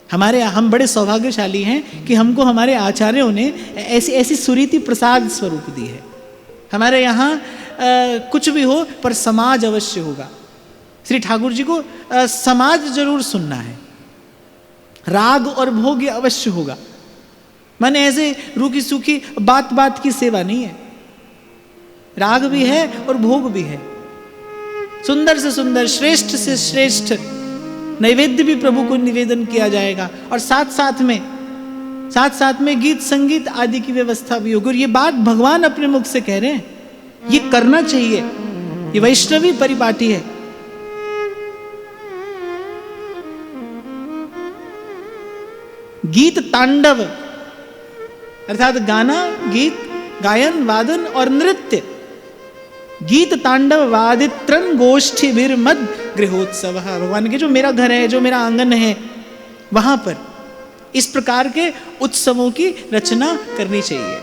हम बड़े सौभाग्यशाली हैं कि हमको हमारे आचार्यों ने ऐसी सुरीति प्रसाद स्वरूप दी है। हमारे यहाँ कुछ भी हो पर समाज अवश्य होगा। श्री ठाकुर जी को समाज जरूर सुनना है, राग और भोग अवश्य होगा। माने ऐसे रूखी सूखी बात बात की सेवा नहीं है, राग भी है और भोग भी है। सुंदर से सुंदर, श्रेष्ठ से श्रेष्ठ नैवेद्य भी प्रभु को निवेदन किया जाएगा, और साथ साथ में गीत संगीत आदि की व्यवस्था भी होगी। और ये बात भगवान अपने मुख से कह रहे हैं, ये करना चाहिए, ये वैष्णवी परिपाटी है। गीत तांडव अर्थात गाना, गीत, गायन, वादन और नृत्य। गीत तांडव वादित्रन गोष्ठी वीर मद गृहोत्सव। भगवान के जो मेरा घर है, जो मेरा आंगन है, वहां पर इस प्रकार के उत्सवों की रचना करनी चाहिए।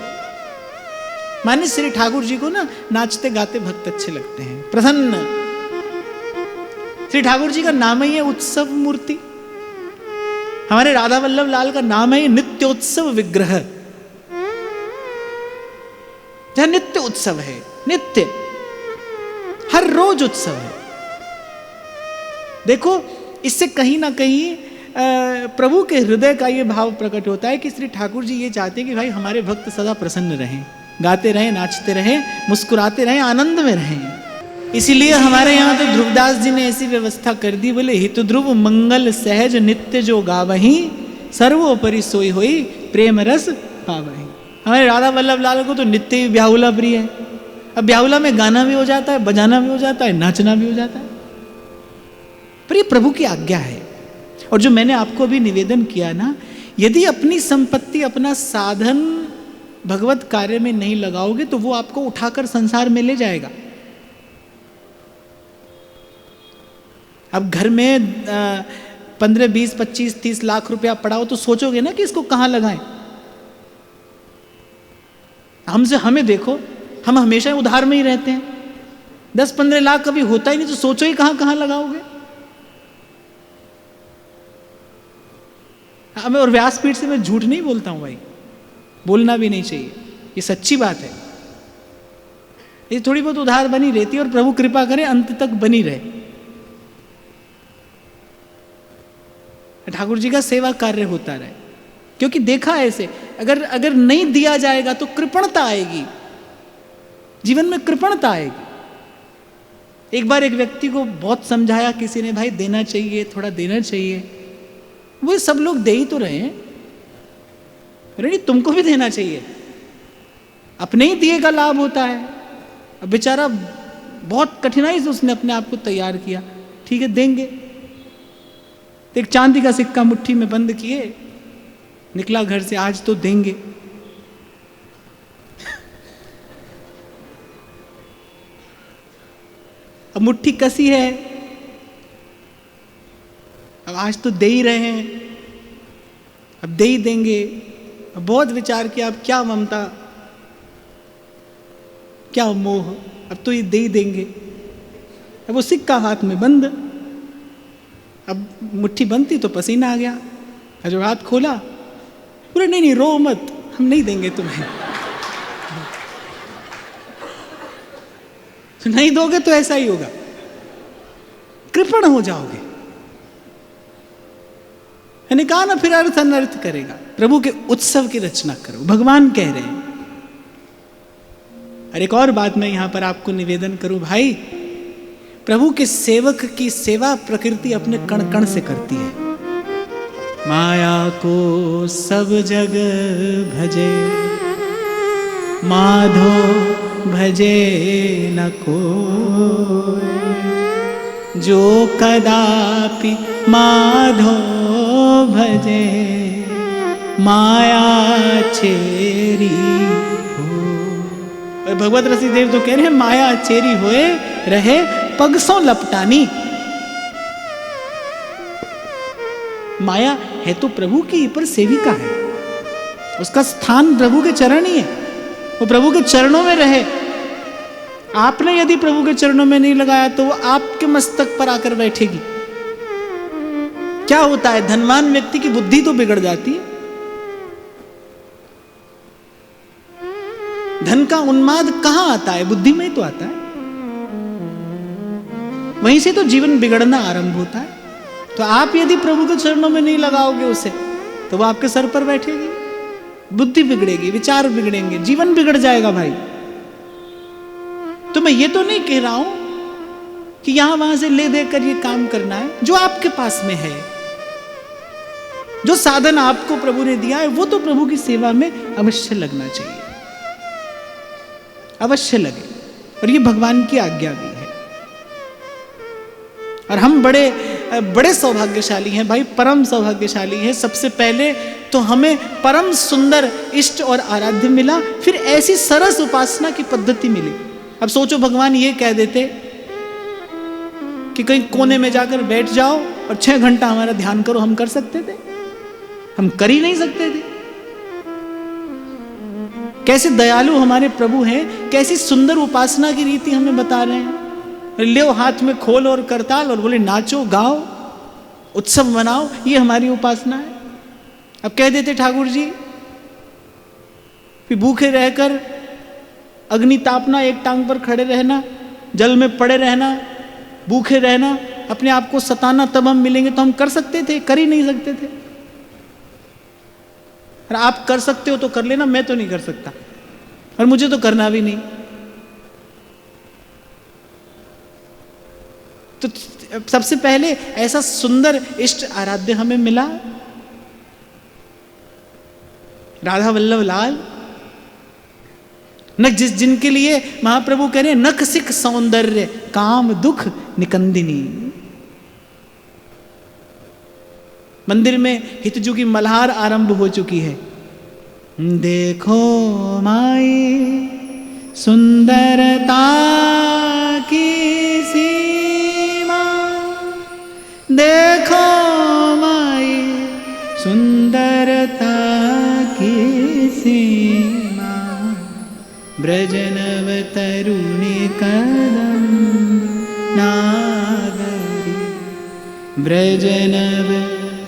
माने श्री ठाकुर जी को ना नाचते गाते भक्त अच्छे लगते हैं, प्रसन्न। श्री ठाकुर जी का नाम ही है उत्सव मूर्ति। हमारे राधा वल्लभ लाल का नाम है नित्योत्सव विग्रह। जहां नित्य उत्सव है, नित्य, हर रोज उत्सव है। देखो, इससे कहीं ना कहीं प्रभु के हृदय का ये भाव प्रकट होता है कि श्री ठाकुर जी ये चाहते हैं कि भाई हमारे भक्त सदा प्रसन्न रहें, गाते रहें, नाचते रहें, मुस्कुराते रहें, आनंद में रहें। इसीलिए हमारे यहाँ तो ध्रुवदास जी ने ऐसी व्यवस्था कर दी, बोले हित ध्रुव मंगल सहज नित्य जो गावही, सर्वोपरि सोई होई प्रेम रस पावही। हमारे राधा वल्लभ लाल को तो नित्य ही ब्याहुला प्रिय है। अब ब्याहुला में गाना भी हो जाता है, बजाना भी हो जाता है, नाचना भी हो जाता है, पर ये प्रभु की आज्ञा है। और जो मैंने आपको अभी निवेदन किया ना, यदि अपनी संपत्ति अपना साधन भगवत कार्य में नहीं लगाओगे तो वो आपको उठाकर संसार में ले जाएगा। अब घर में 15, 20, 25, 30 लाख रुपया पड़ा हो तो सोचोगे ना कि इसको कहाँ लगाएं। हमें देखो, हम हमेशा उधार में ही रहते हैं। 10-15 लाख कभी होता ही नहीं तो सोचो ही कहाँ कहाँ लगाओगे। हमें, और व्यासपीठ से मैं झूठ नहीं बोलता हूं भाई, बोलना भी नहीं चाहिए, ये सच्ची बात है। ये थोड़ी बहुत उधार बनी रहती है और प्रभु कृपा करे अंत तक बनी रहे। ठाकुर जी का सेवा कार्य होता रहे, क्योंकि देखा ऐसे, अगर नहीं दिया जाएगा तो कृपणता आएगी, जीवन में कृपणता आएगी। एक बार एक व्यक्ति को बहुत समझाया किसी ने, भाई देना चाहिए, थोड़ा देना चाहिए। वो सब लोग दे ही तो रहे हैं, अरे नहीं तुमको भी देना चाहिए, अपने ही दिए का लाभ होता है। अब बेचारा बहुत कठिनाई से उसने अपने आप को तैयार किया, ठीक है देंगे। एक चांदी का सिक्का मुट्ठी में बंद किए, निकला घर से, आज तो देंगे। अब मुट्ठी कसी है, अब आज तो दे ही रहे हैं, अब दे ही देंगे। अब बहुत विचार किया, अब क्या ममता, क्या मोह, अब तो ये दे ही देंगे। अब वो सिक्का हाथ में बंद, अब मुट्ठी बंद थी तो पसीना आ गया, और जब हाथ खोला, पूरे नहीं रो मत, हम नहीं देंगे तुम्हें। तो नहीं दोगे तो ऐसा ही होगा, कृपण हो जाओगे। मैंने कहा ना, फिर अर्थ अनर्थ करेगा। प्रभु के उत्सव की रचना करो, भगवान कह रहे हैं। और एक और बात मैं यहां पर आपको निवेदन करूं, भाई प्रभु के सेवक की सेवा प्रकृति अपने कण कण से करती है। माया को सब जग भजे, माधो भजे न कोई, जो कदापि माधो भजे, माया चेरी हो। और भगवत रसी देव तो कह रहे हैं, माया चेरी होए रहे पगसों लपटानी। माया है तो प्रभु की, पर सेविका है, उसका स्थान प्रभु के चरण ही है, वो प्रभु के चरणों में रहे। आपने यदि प्रभु के चरणों में नहीं लगाया तो वो आपके मस्तक पर आकर बैठेगी। क्या होता है, धनवान व्यक्ति की बुद्धि तो बिगड़ जाती है, धन का उन्माद कहां आता है, बुद्धि में ही तो आता है, वहीं से तो जीवन बिगड़ना आरंभ होता है। तो आप यदि प्रभु के चरणों में नहीं लगाओगे उसे, तो वो आपके सर पर बैठेगी, बुद्धि बिगड़ेगी, विचार बिगड़ेंगे, जीवन बिगड़ जाएगा भाई। तो मैं ये तो नहीं कह रहा हूं कि यहां वहां से ले देकर ये काम करना है। जो आपके पास में है, जो साधन आपको प्रभु ने दिया है, वो तो प्रभु की सेवा में अवश्य लगना चाहिए, अवश्य लगे। और ये भगवान की आज्ञा भी है। और हम बड़े सौभाग्यशाली हैं भाई, परम सौभाग्यशाली हैं। सबसे पहले तो हमें परम सुंदर इष्ट और आराध्य मिला, फिर ऐसी सरस उपासना की पद्धति मिली। अब सोचो, भगवान ये कह देते कि कहीं कोने में जाकर बैठ जाओ और 6 घंटा हमारा ध्यान करो, हम कर सकते थे? हम कर ही नहीं सकते थे। कैसे दयालु हमारे प्रभु हैं, कैसी सुंदर उपासना की रीति हमें बता रहे हैं। ले हाथ में खोल और करताल और बोले नाचो गाओ उत्सव मनाओ, ये हमारी उपासना है। अब कह देते ठाकुर जी फिर भूखे रहकर अग्नि तापना, एक टांग पर खड़े रहना, जल में पड़े रहना, भूखे रहना, अपने आप को सताना, तब हम मिलेंगे। तो हम कर सकते थे? कर ही नहीं सकते थे। और आप कर सकते हो तो कर लेना, मैं तो नहीं कर सकता और मुझे तो करना भी नहीं। तो सबसे पहले ऐसा सुंदर इष्ट आराध्य हमें मिला, राधा वल्लभ लाल, न जिनके लिए महाप्रभु कह रहे हैं नख सिख सौंदर्य काम दुख निकंदिनी। मंदिर में हितजू की मल्हार आरंभ हो चुकी है। देखो माई सुंदरता की सीमा, देखो माई सुंदरता की सीमा, ब्रजनव तरुणी कदम नागरी, ब्रजनव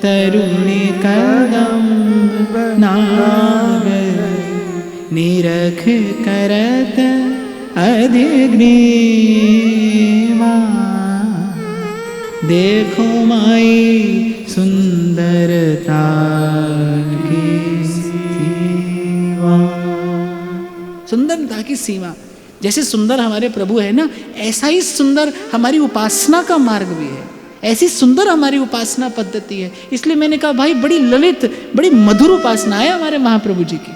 तरुणी कदम नागरी, निरख करत अधिग्रीवा, देखो माई सुंदरता की सीमा। सुंदरता की सीमा, जैसे सुंदर हमारे प्रभु है ना, ऐसा ही सुंदर हमारी उपासना का मार्ग भी है, ऐसी सुंदर हमारी उपासना पद्धति है। इसलिए मैंने कहा भाई बड़ी ललित बड़ी मधुर उपासना है हमारे महाप्रभु जी की,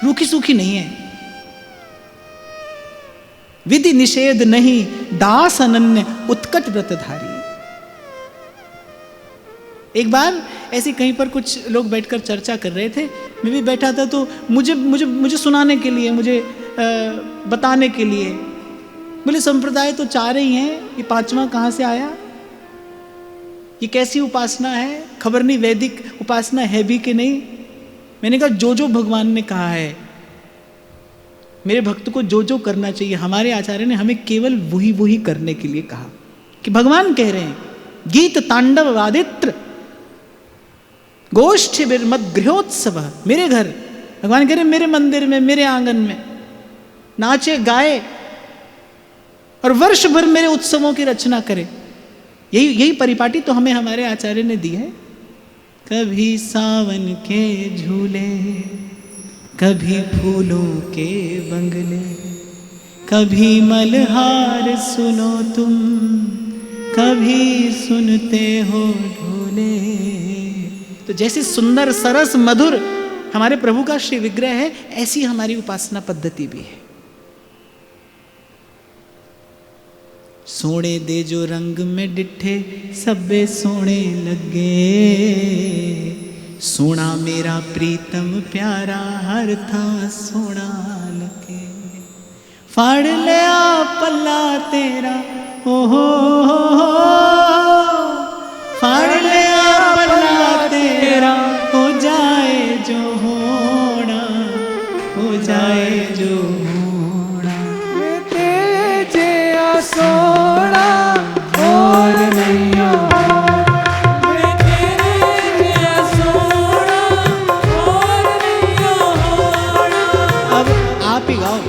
रूखी सूखी नहीं है। विधि निषेध नहीं दास अनन्य उत्कट व्रतधारी। एक बार ऐसे कहीं पर कुछ लोग बैठकर चर्चा कर रहे थे, मैं भी बैठा था, तो मुझे सुनाने के लिए, मुझे बताने के लिए बोले संप्रदाय तो चार ही हैं, ये पांचवा कहाँ से आया, ये कैसी उपासना है, खबर नहीं वैदिक उपासना है भी कि नहीं। मैंने कहा जो जो भगवान ने कहा है, मेरे भक्त को जो जो करना चाहिए, हमारे आचार्य ने हमें केवल वही वही करने के लिए कहा। कि भगवान कह रहे हैं गीत तांडव वादित्र गोष्ठी मद गृहोत्सव, मेरे घर, भगवान कह रहे हैं मेरे मंदिर में, मेरे आंगन में नाचे गाए और वर्ष भर मेरे उत्सवों की रचना करे। यही परिपाटी तो हमें हमारे आचार्य ने दी है। कभी सावन के झूले, कभी फूलों के बंगले, कभी मल्हार सुनो तुम, कभी सुनते हो ढोले। तो जैसे सुंदर सरस मधुर हमारे प्रभु का श्री विग्रह है, ऐसी हमारी उपासना पद्धति भी है। सोने दे जो रंग में डिठे सबे सोने लगे, सोना मेरा प्रीतम प्यारा हर था सोना लगे। फाड़ लिया पल्ला तेरा ओ हो, फाड़ लिया पल्ला तेरा, हो जाए जो होना, हो जाए जो होना। तेजे सोना और नहीं हो, आप ही गाओ।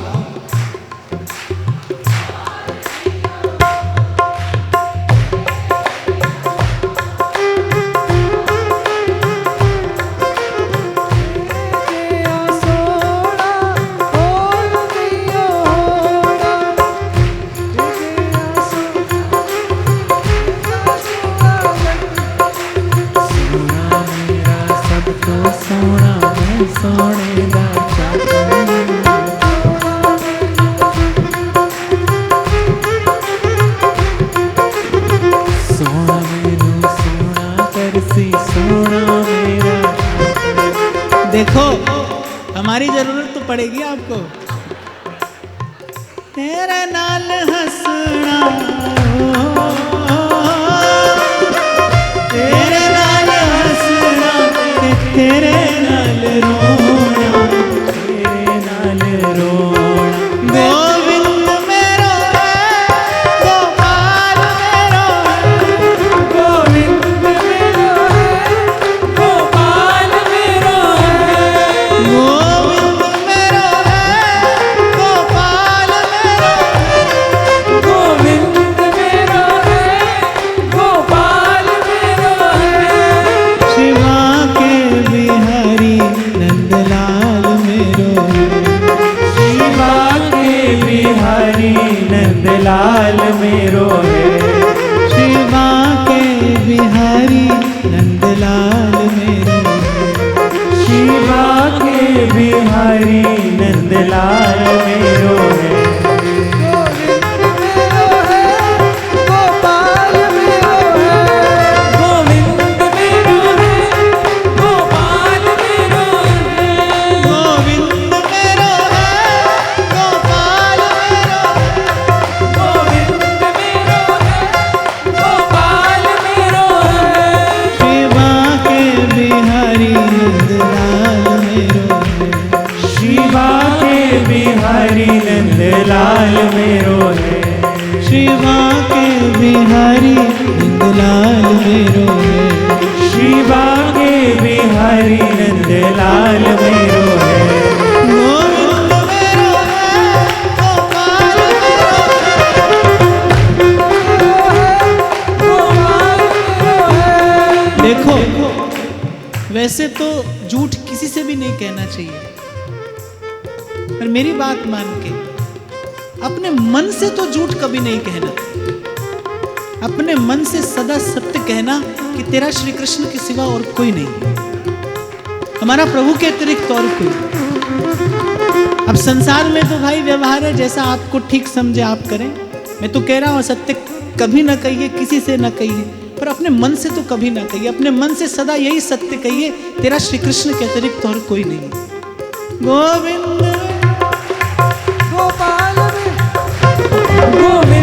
देखो हमारी जरूरत तो पड़ेगी आपको। तेरे नाल हंसना, तेरे नाल हंसना, तेरे नाल रोना, तेरे नाल रोना। गोविंद मेरो है, गोपाल मेरो है, गोविंद मेरो है, गोपाल मेरो है, गोविंद मेरो है, गोपाल मेरो है, गोविंद मेरो है, गोपाल मेरो है। शिवा के बिहारी नंद शिवा के बिहारी नंद लाल मेरो है, शिवा के बिहारी नंदलाल मेरो है, शिवा के बिहारी नंद लाल मेरो है, गोविंद मेरो है, गोपाल मेरो है। देखो, वैसे तो झूठ किसी से भी नहीं कहना चाहिए, पर मेरी बात मान के अपने मन से तो झूठ कभी नहीं कहना। अपने मन से सदा सत्य कहना कि तेरा श्री कृष्ण के सिवा और कोई नहीं, हमारा प्रभु के अतिरिक्त और कोई। अब संसार में तो भाई व्यवहार है, जैसा आपको ठीक समझे आप करें। मैं तो कह रहा हूं सत्य कभी ना कहिए, किसी से ना कहिए, पर अपने मन से तो कभी ना कहिए। अपने मन से सदा यही सत्य कहिए, तेरा श्री कृष्ण के अतिरिक्त और कोई नहीं। गोविंद गोपाल गोविंद